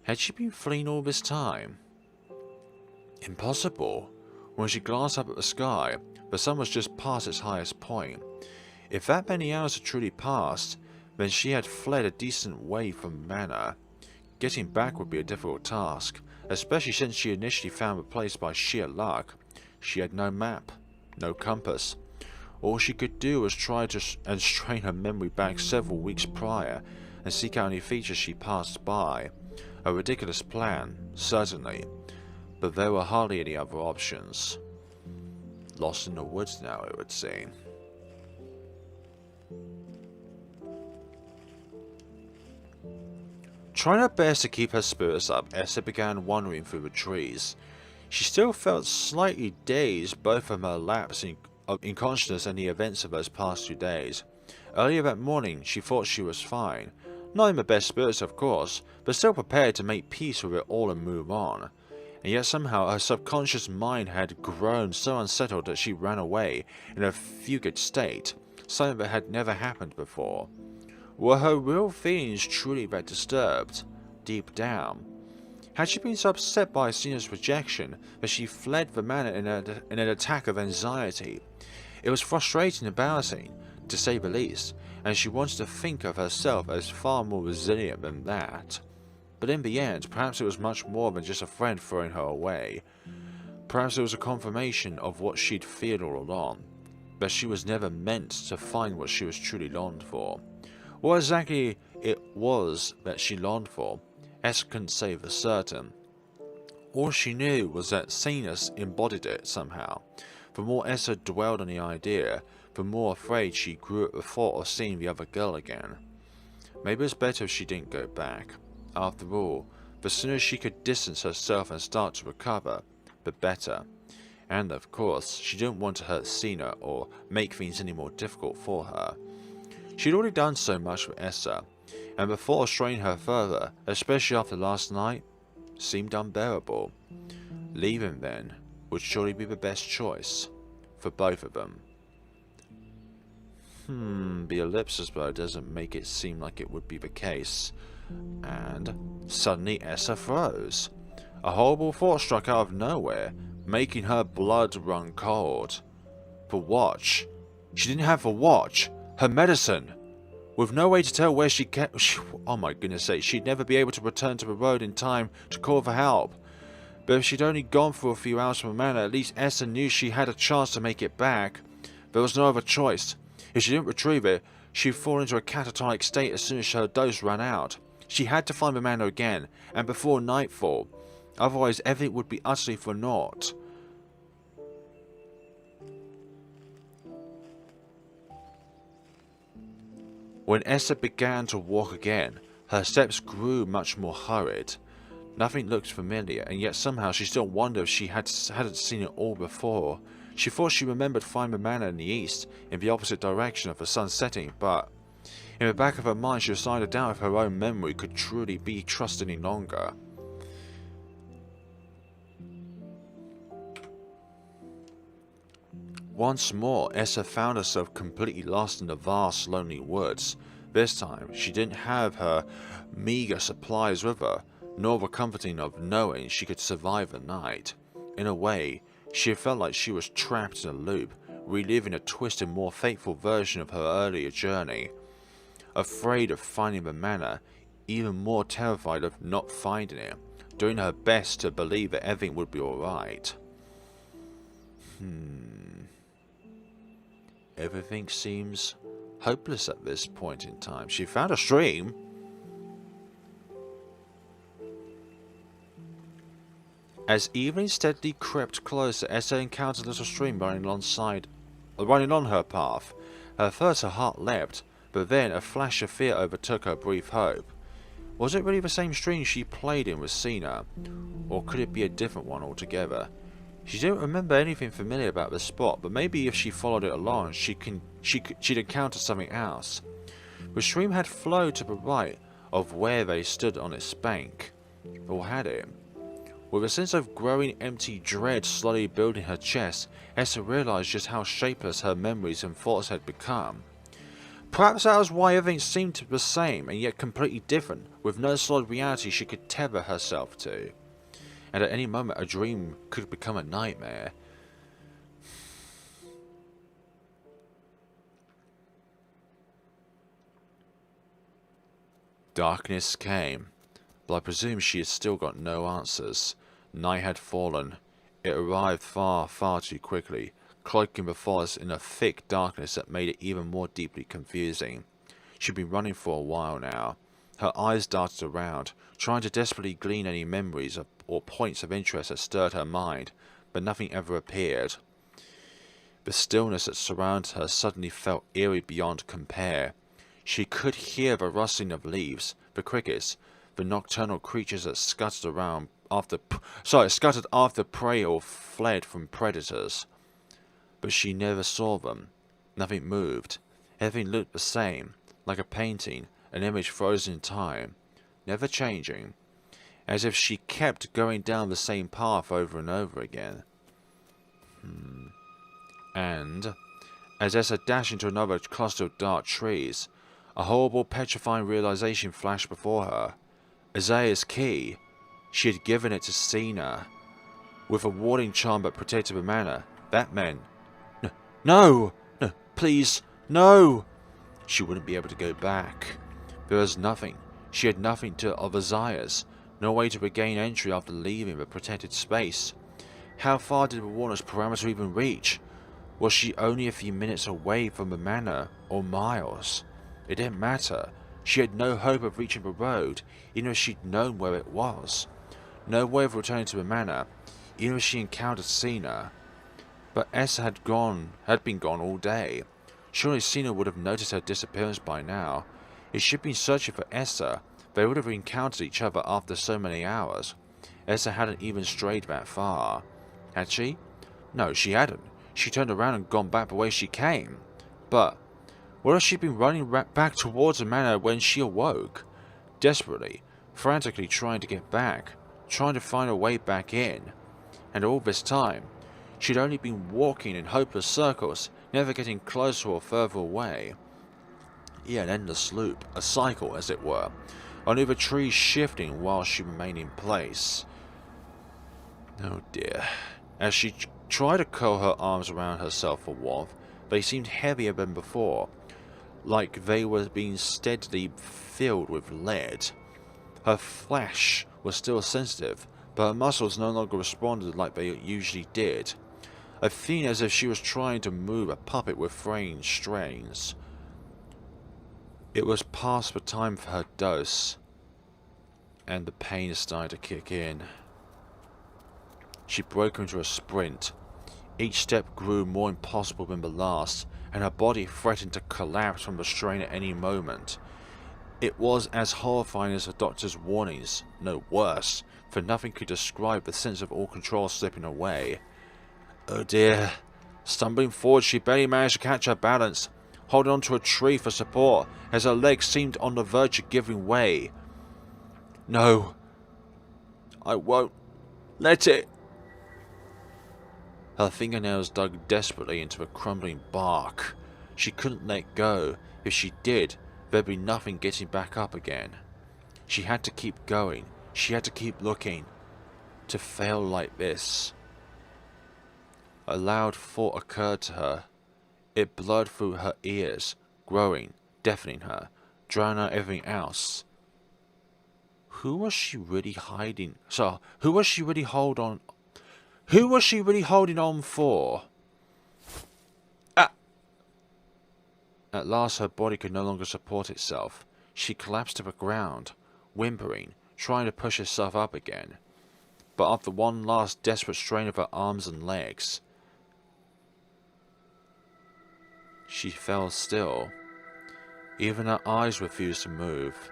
Speaker 1: Had she been fleeing all this time? Impossible. When she glanced up at the sky, the sun was just past its highest point. If that many hours had truly passed, then she had fled a decent way from the manor. Getting back would be a difficult task, especially since she initially found the place by sheer luck. She had no map, no compass. All she could do was try to strain her memory back several weeks prior and seek out any features she passed by. A ridiculous plan, certainly, but there were hardly any other options. Lost in the woods now, it would seem. Trying her best to keep her spirits up, Esther began wandering through the trees. She still felt slightly dazed, both from her lapse in consciousness and the events of those past 2 days. Earlier that morning, she thought she was fine. Not in the best spirits, of course, but still prepared to make peace with it all and move on. And yet somehow her subconscious mind had grown so unsettled that she ran away in a fugue state, something that had never happened before. Were her real feelings truly that disturbed, deep down? Had she been so upset by Cena's rejection that she fled the manor in an attack of anxiety? It was frustrating and embarrassing, to say the least, and she wanted to think of herself as far more resilient than that. But in the end, perhaps it was much more than just a friend throwing her away. Perhaps it was a confirmation of what she'd feared all along, that she was never meant to find what she was truly longed for. What exactly it was that she longed for, Esther couldn't say for certain. All she knew was that Cenas embodied it somehow. The more Esther dwelled on the idea, the more afraid she grew at the thought of seeing the other girl again. Maybe it was better if she didn't go back. After all, the sooner she could distance herself and start to recover, the better. And of course, she didn't want to hurt Sina or make things any more difficult for her. She'd already done so much with Esther, and the thought of straining her further, especially after last night, seemed unbearable. Leaving then would surely be the best choice for both of them. The ellipsis though doesn't make it seem like it would be the case. And suddenly Esther froze. A horrible thought struck out of nowhere, making her blood run cold. The watch. She didn't have the watch. Her medicine. With no way to tell where she kept... Oh my goodness sake, she'd never be able to return to the road in time to call for help. But if she'd only gone for a few hours from the manor, at least Esther knew she had a chance to make it back. There was no other choice. If she didn't retrieve it, she'd fall into a catatonic state as soon as her dose ran out. She had to find the manor again, and before nightfall. Otherwise, everything would be utterly for naught. When Esther began to walk again, her steps grew much more hurried. Nothing looked familiar, and yet somehow she still wondered if she hadn't seen it all before. She thought she remembered finding the manor in the east, in the opposite direction of the sun setting, but in the back of her mind she was starting to doubt if her own memory could truly be trusted any longer. Once more, Esther found herself completely lost in the vast, lonely woods. This time, she didn't have her meager supplies with her, nor the comforting of knowing she could survive the night. In a way, she felt like she was trapped in a loop, reliving a twisted, more fateful version of her earlier journey. Afraid of finding the manor, even more terrified of not finding it, doing her best to believe that everything would be alright. Everything seems hopeless at this point in time. She found a stream. As evening steadily crept closer, Esther encountered a little stream running on her path. At first her heart leapt, but then a flash of fear overtook her brief hope. Was it really the same stream she played in with Sina, or could it be a different one altogether? She didn't remember anything familiar about the spot, but maybe if she followed it along, she'd encounter something else. The stream had flowed to the right of where they stood on its bank, or had it? With a sense of growing empty dread slowly building her chest, Esther realized just how shapeless her memories and thoughts had become. Perhaps that was why everything seemed the same and yet completely different, with no solid reality she could tether herself to. And at any moment a dream could become a nightmare. Darkness came, but I presume she had still got no answers. Night had fallen. It arrived far, far too quickly, cloaking before us in a thick darkness that made it even more deeply confusing. She'd been running for a while now. Her eyes darted around, trying to desperately glean any memories or points of interest that stirred her mind, but nothing ever appeared. The stillness that surrounded her suddenly felt eerie beyond compare. She could hear the rustling of leaves, the crickets, the nocturnal creatures that scuttered after prey or fled from predators. But she never saw them. Nothing moved. Everything looked the same, like a painting, an image frozen in time, never changing, as if she kept going down the same path over and over again. And, as Esther dashed into another cluster of dark trees, a horrible, petrifying realization flashed before her. Isaiah's key. She had given it to Sina. With a warding charm that protected the manor, that meant... No! No! Please! No! She wouldn't be able to go back. There was nothing. She had nothing of Isaiah's. No way to regain entry after leaving the protected space. How far did the warner's parameter even reach? Was she only a few minutes away from the manor, or miles? It didn't matter. She had no hope of reaching the road, even if she'd known where it was. No way of returning to the manor, even if she encountered Sina. But Esther had been gone all day. Surely Cena would have noticed her disappearance by now. If she'd been searching for Esther, they would have encountered each other after so many hours. Esther hadn't even strayed that far. Had she? No, she hadn't. She turned around and gone back the way she came. But what if she'd been running back towards the manor when she awoke? Desperately, frantically trying to get back, trying to find a way back in. And all this time, she'd only been walking in hopeless circles, never getting closer or further away. Yeah, an endless loop, a cycle as it were, only the trees shifting while she remained in place. Oh dear. As she tried to curl her arms around herself for warmth, they seemed heavier than before, like they were being steadily filled with lead. Her flesh was still sensitive, but her muscles no longer responded like they usually did. A thing as if she was trying to move a puppet with fraying strains. It was past the time for her dose, and the pain started to kick in. She broke into a sprint. Each step grew more impossible than the last, and her body threatened to collapse from the strain at any moment. It was as horrifying as the doctor's warnings, no worse, for nothing could describe the sense of all control slipping away. Oh dear. Stumbling forward, she barely managed to catch her balance, holding onto a tree for support as her legs seemed on the verge of giving way. No. I won't let it. Her fingernails dug desperately into the crumbling bark. She couldn't let go. If she did, there'd be nothing getting back up again. She had to keep going. She had to keep looking. To fail like this. A loud thought occurred to her. It blurred through her ears, growing, deafening her, drowning out everything else. Who was she really hiding? So, who was she really holding on for? Ah! At last her body could no longer support itself. She collapsed to the ground, whimpering, trying to push herself up again. But after one last desperate strain of her arms and legs, she fell still. Even her eyes refused to move.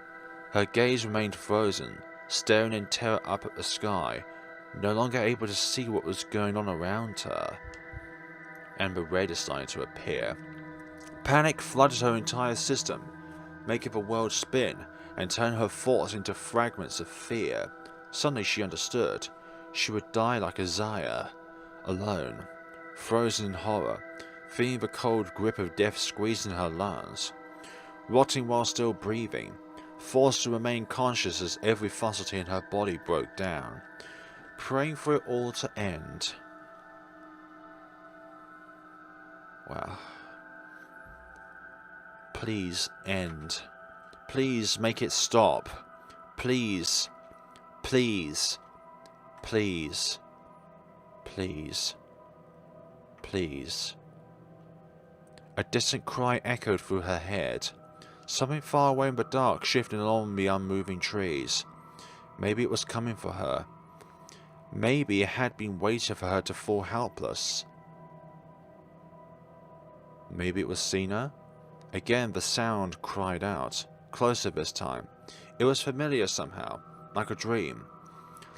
Speaker 1: Her gaze remained frozen, staring in terror up at the sky, no longer able to see what was going on around her. And the red started to appear. Panic flooded her entire system, making the world spin and turn her thoughts into fragments of fear. Suddenly she understood. She would die like Isaiah, alone, frozen in horror, feeling the cold grip of death squeezing her lungs, rotting while still breathing, forced to remain conscious as every faculty in her body broke down, praying for it all to end. Wow. Please end. Please make it stop. Please. Please. Please. Please. Please. A distant cry echoed through her head. Something far away in the dark shifting along the unmoving trees. Maybe it was coming for her. Maybe it had been waiting for her to fall helpless. Maybe it was Cena? Again the sound cried out, closer this time. It was familiar somehow, like a dream.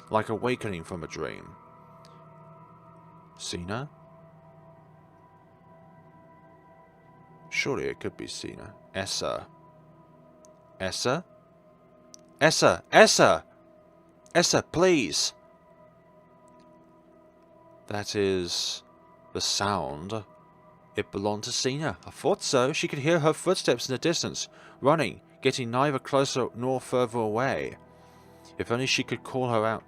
Speaker 1: Like awakening from a dream. Cena? Surely it could be Cena. Esther. Esther? Esther! Esther! Esther, please! That is the sound. It belonged to Cena. I thought so. She could hear her footsteps in the distance, running, getting neither closer nor further away. If only she could call out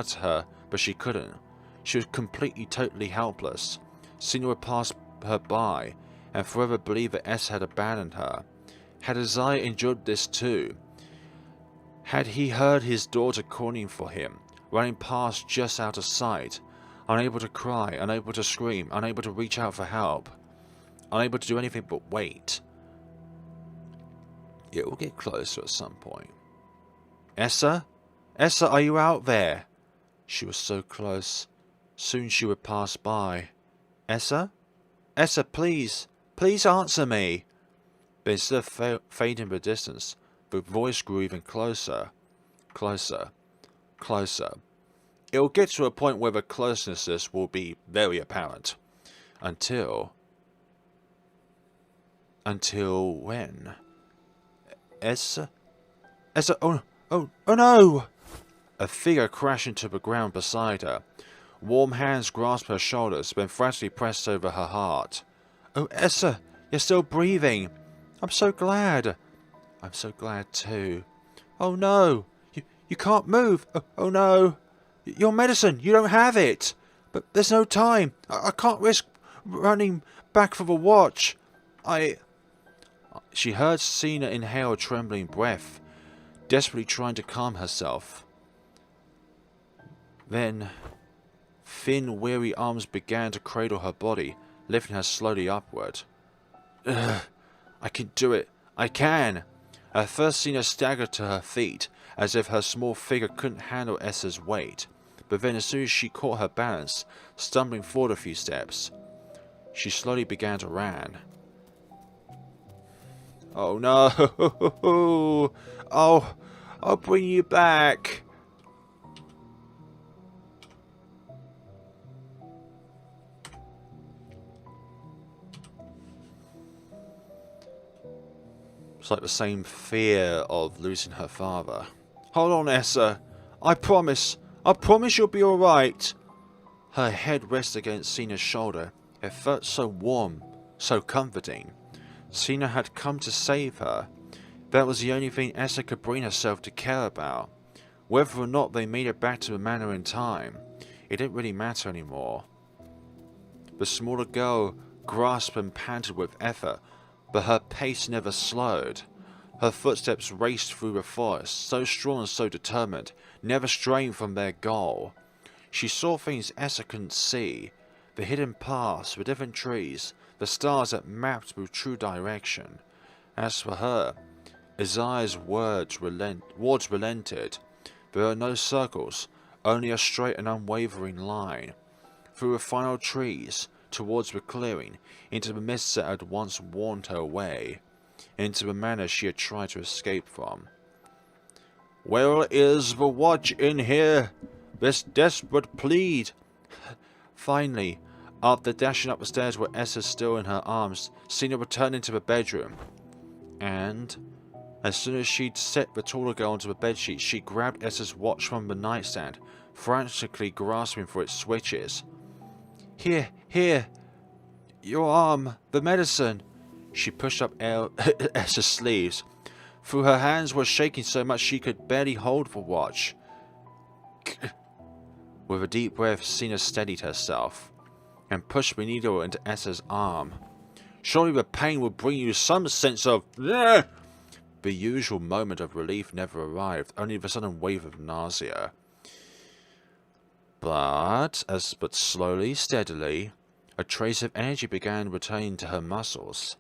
Speaker 1: to her, but she couldn't. She was completely, totally helpless. Cena would pass her by, and forever believe that Esther had abandoned her. Had Isaiah endured this too? Had he heard his daughter calling for him, running past just out of sight, unable to cry, unable to scream, unable to reach out for help, unable to do anything but wait? It will get closer at some point. Esther? Esther, are you out there? She was so close. Soon she would pass by. Esther? Esther, please. Please answer me. But instead of fading in the distance, the voice grew even closer. Closer. Closer. It will get to a point where the closeness will be very apparent. Until when? Esther? Esther, oh no! A figure crashed into the ground beside her. Warm hands grasped her shoulders, then frantically pressed over her heart. Oh, Esther, you're still breathing. I'm so glad. I'm so glad too. Oh no, you can't move. Oh no. Your medicine, you don't have it. But there's no time. I can't risk running back for the watch. She heard Sina inhale a trembling breath, desperately trying to calm herself. Then, thin, weary arms began to cradle her body, lifting her slowly upward. Ugh, I can do it. I can. At first, Sina staggered to her feet, as if her small figure couldn't handle Esther's weight. But then, as soon as she caught her balance, stumbling forward a few steps, she slowly began to run. Oh no! Oh, I'll bring you back. It's like the same fear of losing her father. Hold on, Esther. I promise you'll be alright. Her head rested against Sina's shoulder. It felt so warm, so comforting. Sina had come to save her. That was the only thing Esther could bring herself to care about. Whether or not they made it back to the manor in time, it didn't really matter anymore. The smaller girl grasped and panted with effort, but her pace never slowed. Her footsteps raced through the forest, so strong and so determined, never straying from their goal. She saw things Esther couldn't see, the hidden paths, the different trees, the stars that mapped with true direction. As for her, Isaiah's words relented. There were no circles, only a straight and unwavering line. Through the final trees, towards the clearing, into the mists that had once warned her away, into the manor she had tried to escape from. Where is the watch in here? This desperate plead. Finally, after dashing up the stairs with Esther still in her arms, Sina returned into the bedroom. And, as soon as she'd set the taller girl onto the bedsheet, she grabbed Esther's watch from the nightstand, frantically grasping for its switches. Here, your arm, the medicine. She pushed up Esther's sleeves. For her hands were shaking so much she could barely hold the watch. With a deep breath, Sina steadied herself and pushed the needle into Esther's arm. Surely the pain would bring you some sense of... The usual moment of relief never arrived, only the sudden wave of nausea. But slowly, steadily, a trace of energy began returning to her muscles.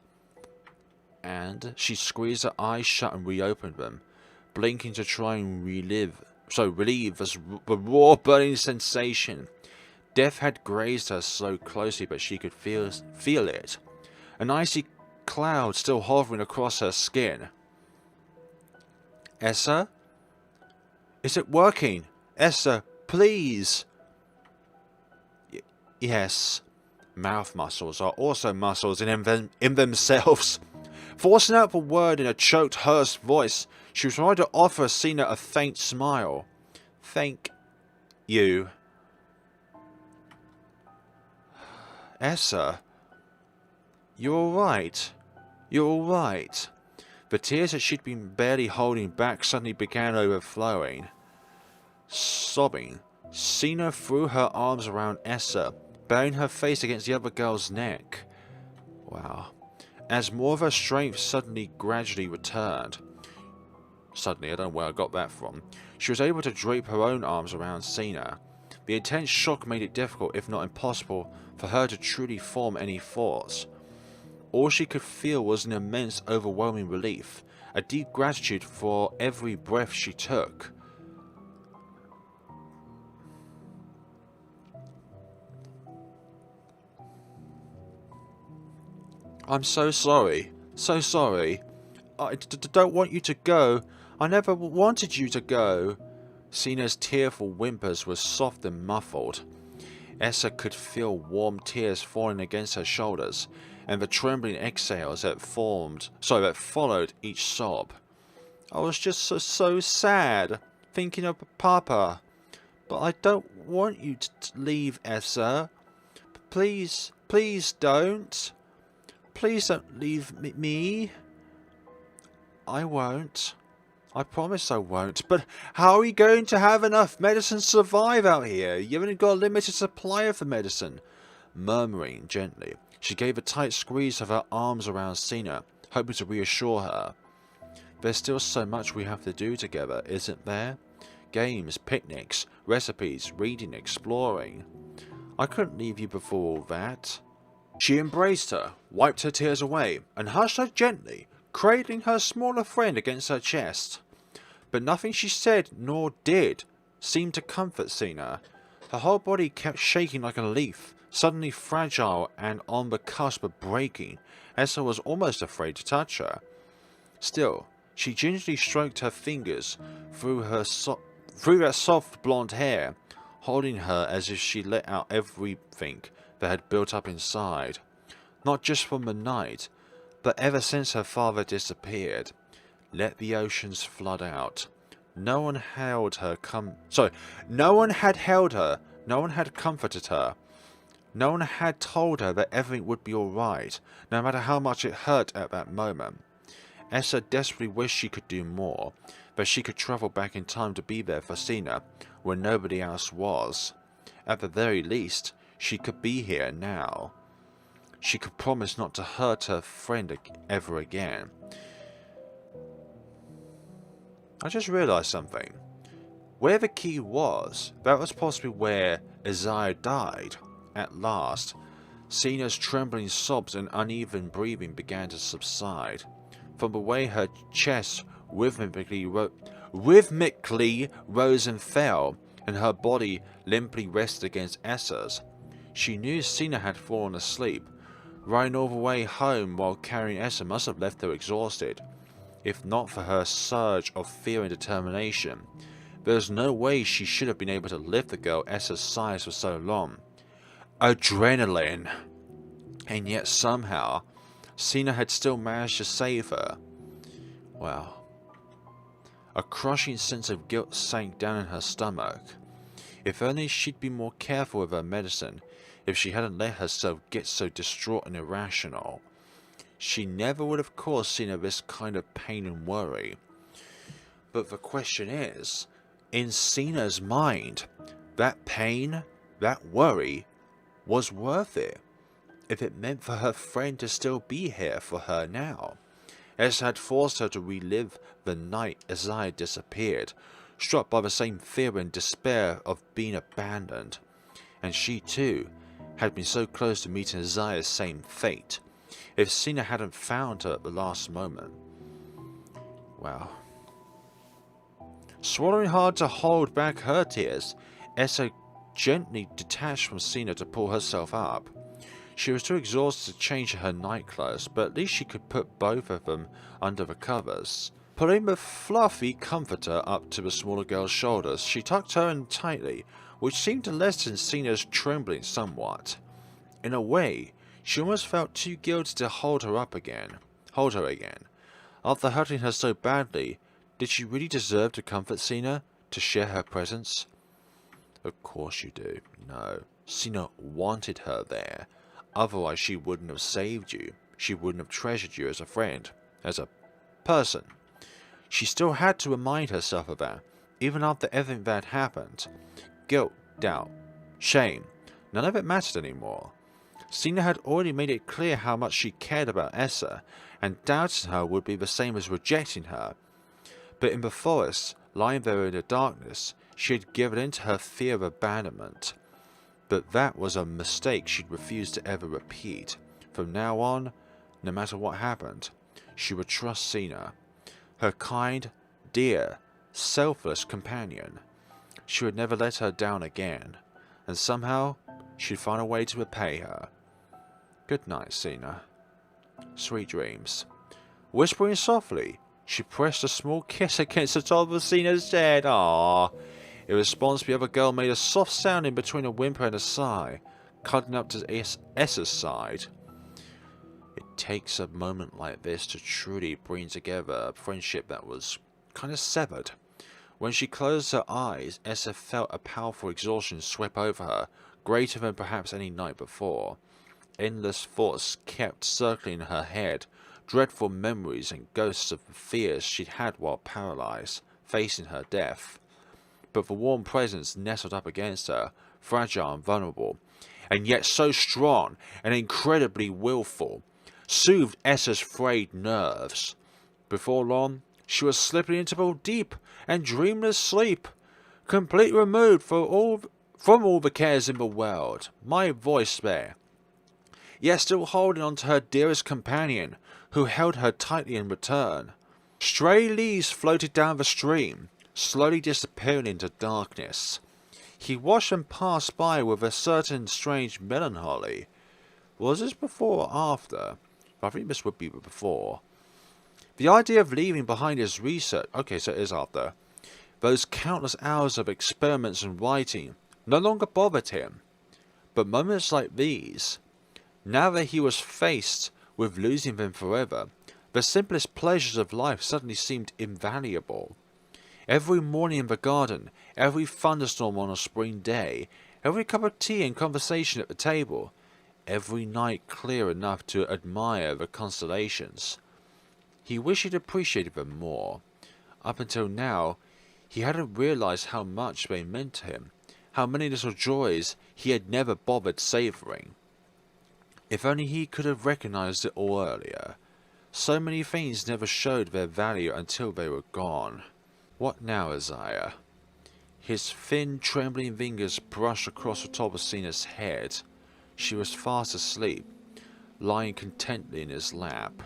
Speaker 1: And she squeezed her eyes shut and reopened them, blinking to try and relieve the raw burning sensation. Death had grazed her so closely, but she could feel it. An icy cloud still hovering across her skin. Esther? Is it working? Esther, please! Yes. Mouth muscles are also muscles in themselves. Forcing out the word in a choked, hushed voice, she tried to offer Sina a faint smile. Thank you. Esther, you're alright. You're alright. The tears that she'd been barely holding back suddenly began overflowing. Sobbing, Sina threw her arms around Esther, burying her face against the other girl's neck. Wow. As more of her strength gradually returned. Suddenly, I don't know where I got that from. She was able to drape her own arms around Sina. The intense shock made it difficult, if not impossible, for her to truly form any thoughts. All she could feel was an immense, overwhelming relief, a deep gratitude for every breath she took. I'm so sorry. So sorry. I don't want you to go. I never wanted you to go. Sina's tearful whimpers were soft and muffled. Esther could feel warm tears falling against her shoulders, and the trembling exhales that followed each sob. I was just so sad, thinking of Papa. But I don't want you to leave, Esther. Please, please don't. Please don't leave me. I won't. I promise I won't. But how are we going to have enough medicine to survive out here? You've only got a limited supply of the medicine. Murmuring gently, she gave a tight squeeze of her arms around Sina, hoping to reassure her. There's still so much we have to do together, isn't there? Games, picnics, recipes, reading, exploring. I couldn't leave you before all that. She embraced her, wiped her tears away, and hushed her gently, cradling her smaller friend against her chest. But nothing she said nor did seemed to comfort Sina. Her whole body kept shaking like a leaf, suddenly fragile and on the cusp of breaking. Esther was almost afraid to touch her. Still, she gingerly stroked her fingers through her soft blonde hair, holding her as if she let out everything that had built up inside, not just from the night, but ever since her father disappeared. Let the oceans flood out. No one had held her. No one had comforted her. No one had told her that everything would be alright, no matter how much it hurt at that moment. Esther desperately wished she could do more, that she could travel back in time to be there for Sina when nobody else was. At the very least, she could be here now. She could promise not to hurt her friend ever again. I just realised something. Where the key was, that was possibly where Isaiah died. At last, Sina's trembling sobs and uneven breathing began to subside. From the way her chest rhythmically rose and fell, and her body limply rested against Esther's, she knew Sina had fallen asleep. Riding all the way home while carrying Esther must have left her exhausted. If not for her surge of fear and determination, there was no way she should have been able to lift the girl Esther's size for so long. Adrenaline! And yet somehow, Sina had still managed to save her. Well, a crushing sense of guilt sank down in her stomach. If only she'd been more careful with her medicine, if she hadn't let herself get so distraught and irrational. She never would have caused Sina this kind of pain and worry. But the question is, in Sina's mind, that pain, that worry, was worth it, if it meant for her friend to still be here for her now. Esther had forced her to relive the night Isaiah disappeared, struck by the same fear and despair of being abandoned. And she too had been so close to meeting Isaiah's same fate. If Sina hadn't found her at the last moment. Well. Swallowing hard to hold back her tears, Esther gently detached from Sina to pull herself up. She was too exhausted to change her night clothes, but at least she could put both of them under the covers. Pulling the fluffy comforter up to the smaller girl's shoulders, she tucked her in tightly, which seemed to lessen Sina's trembling somewhat. In a way, she almost felt too guilty to hold her again. After hurting her so badly, did she really deserve to comfort Sina, to share her presence? Of course you do. No, Sina wanted her there. Otherwise she wouldn't have saved you. She wouldn't have treasured you as a friend, as a person. She still had to remind herself of that, even after everything that had happened. Guilt, doubt, shame, none of it mattered anymore. Sina had already made it clear how much she cared about Esther, and doubting her would be the same as rejecting her. But in the forest, lying there in the darkness, she had given in to her fear of abandonment. But that was a mistake she'd refused to ever repeat. From now on, no matter what happened, she would trust Sina, her kind, dear, selfless companion. She would never let her down again, and somehow she'd find a way to repay her. Good night, Sina. Sweet dreams. Whispering softly, she pressed a small kiss against the top of Cena's head. Ah! In response, the other girl made a soft sound in between a whimper and a sigh, cuddling up to Esther's side. It takes a moment like this to truly bring together a friendship that was kind of severed. When she closed her eyes, Esther felt a powerful exhaustion sweep over her, greater than perhaps any night before. Endless thoughts kept circling in her head, dreadful memories and ghosts of the fears she'd had while paralyzed, facing her death. But the warm presence nestled up against her, fragile and vulnerable, and yet so strong and incredibly willful, soothed Esther's frayed nerves. Before long, she was slipping into a deep and dreamless sleep, completely removed from all the cares in the world. My voice there, yet still holding on to her dearest companion, who held her tightly in return. Stray leaves floated down the stream, slowly disappearing into darkness. He watched them pass by with a certain strange melancholy. Was this before or after? I think this would be before. The idea of leaving behind his research... Okay, so it is after. Those countless hours of experiments and writing no longer bothered him. But moments like these, now that he was faced with losing them forever, the simplest pleasures of life suddenly seemed invaluable. Every morning in the garden, every thunderstorm on a spring day, every cup of tea and conversation at the table, every night clear enough to admire the constellations. He wished he'd appreciated them more. Up until now, he hadn't realized how much they meant to him, how many little joys he had never bothered savoring. If only he could have recognized it all earlier. So many things never showed their value until they were gone. What now, Isaiah? His thin, trembling fingers brushed across the top of Cena's head. She was fast asleep, lying contentedly in his lap.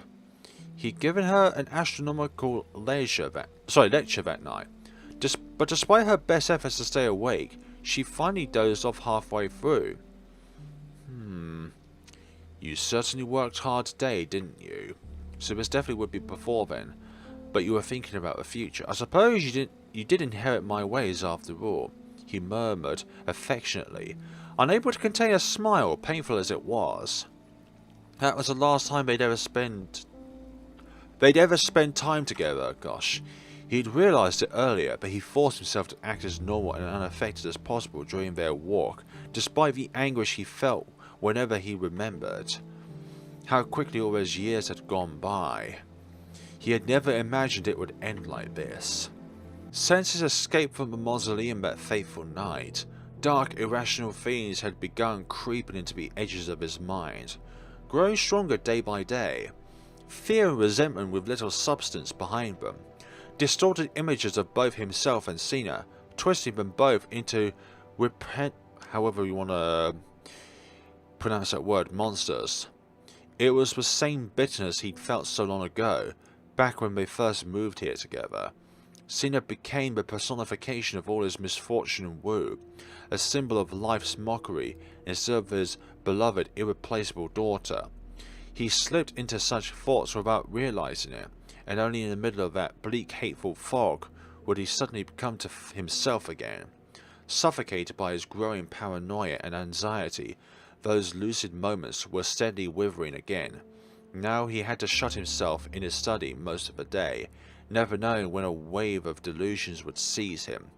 Speaker 1: He'd given her an astronomical lecture that night. But despite her best efforts to stay awake, she finally dozed off halfway through. You certainly worked hard today, didn't you? So this definitely would be before then. But you were thinking about the future. I suppose you did inherit my ways after all, he murmured affectionately, unable to contain a smile, painful as it was. That was the last time they'd ever spend time together. Gosh. He'd realized it earlier, but he forced himself to act as normal and unaffected as possible during their walk, despite the anguish he felt whenever he remembered. How quickly all those years had gone by. He had never imagined it would end like this. Since his escape from the mausoleum that fateful night, dark, irrational feelings had begun creeping into the edges of his mind, growing stronger day by day. Fear and resentment with little substance behind them. Distorted images of both himself and Cena, twisting them both into however you want to pronounce that word, monsters. It was the same bitterness he'd felt so long ago, back when they first moved here together. Cena became the personification of all his misfortune and woe, a symbol of life's mockery instead of his beloved, irreplaceable daughter. He slipped into such thoughts without realizing it, and only in the middle of that bleak, hateful fog would he suddenly come to himself again. Suffocated by his growing paranoia and anxiety, those lucid moments were steadily withering again. Now he had to shut himself in his study most of the day, never knowing when a wave of delusions would seize him.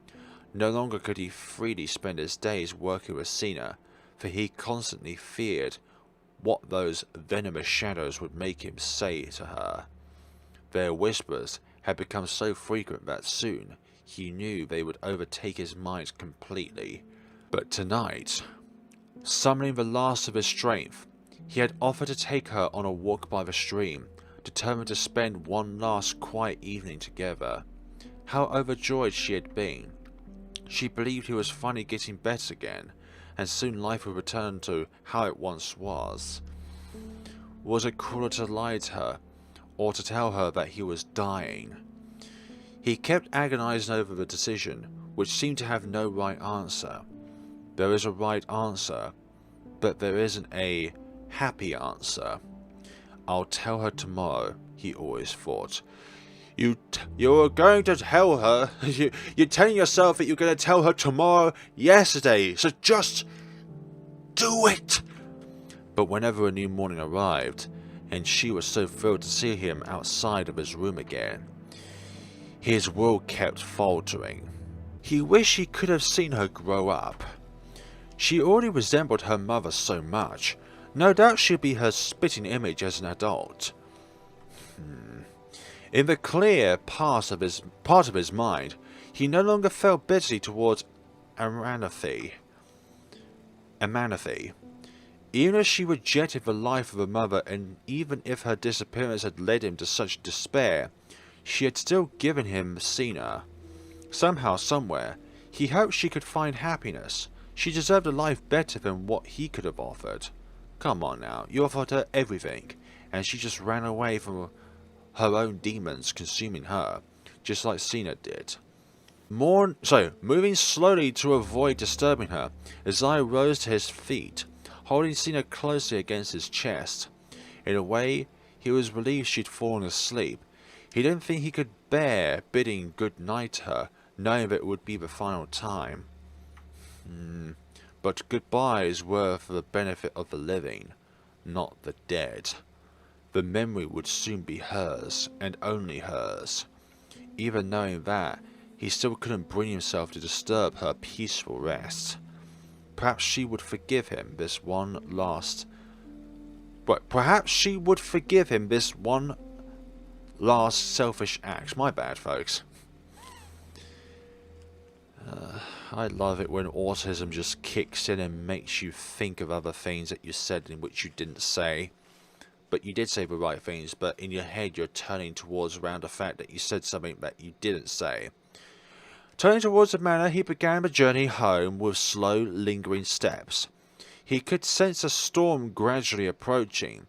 Speaker 1: No longer could he freely spend his days working with Cena, for he constantly feared what those venomous shadows would make him say to her. Their whispers had become so frequent that soon he knew they would overtake his mind completely. But tonight, summoning the last of his strength, he had offered to take her on a walk by the stream, determined to spend one last quiet evening together. How overjoyed she had been. She believed he was finally getting better again, and soon life would return to how it once was. Was it cruel to lie to her, or to tell her that he was dying? He kept agonizing over the decision, which seemed to have no right answer. There is a right answer, but there isn't a happy answer. I'll tell her tomorrow, he always thought. You're going to tell her? You're telling yourself that you're going to tell her tomorrow, yesterday, so just do it! But whenever a new morning arrived, and she was so thrilled to see him outside of his room again, his world kept faltering. He wished he could have seen her grow up. She already resembled her mother so much. No doubt she'd be her spitting image as an adult. In the clear part of his mind, he no longer felt bitterly towards Amanathe. Even if she rejected the life of her mother, and even if her disappearance had led him to such despair, she had still given him Messina. Somehow, somewhere, he hoped she could find happiness. She deserved a life better than what he could have offered. Come on now, you offered her everything, and she just ran away from her own demons consuming her, just like Sina did. Moving slowly to avoid disturbing her, Isaiah rose to his feet, holding Sina closely against his chest. In a way, he was relieved she'd fallen asleep. He didn't think he could bear bidding good night to her, knowing that it would be the final time. But goodbyes were for the benefit of the living, not the dead. The memory would soon be hers, and only hers. Even knowing that, he still couldn't bring himself to disturb her peaceful rest. Perhaps she would forgive him this one last selfish act. My bad, folks. I love it when autism just kicks in and makes you think of other things that you said in which you didn't say. But you did say the right things, but in your head you're turning towards around the fact that you said something that you didn't say. Turning towards the manor, he began the journey home with slow, lingering steps. He could sense a storm gradually approaching.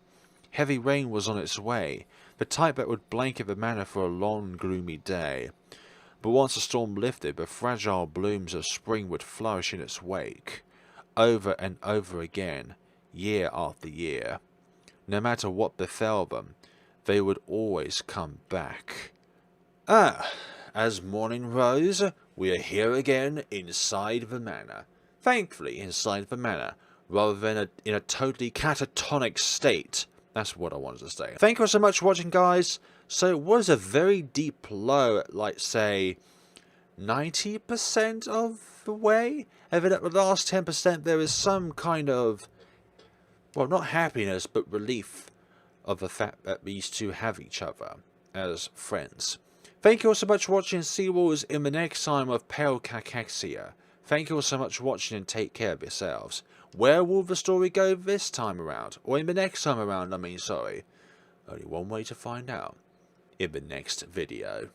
Speaker 1: Heavy rain was on its way, the type that would blanket the manor for a long, gloomy day. But once the storm lifted, the fragile blooms of spring would flourish in its wake, over and over again, year after year. No matter what befell them, they would always come back. As morning rose, we are here again inside the manor. Thankfully inside the manor, rather than in a totally catatonic state. That's what I wanted to say. Thank you so much for watching, guys. So it was a very deep low at, like, say, 90% of the way. And then at the last 10% there is some kind of, well, not happiness, but relief of the fact that these two have each other as friends. Thank you all so much for watching, and see you all in the next time of Pale Cachexia. Thank you all so much for watching, and take care of yourselves. Where will the story go this time around? Or in the next time around, sorry. Only one way to find out. In the next video.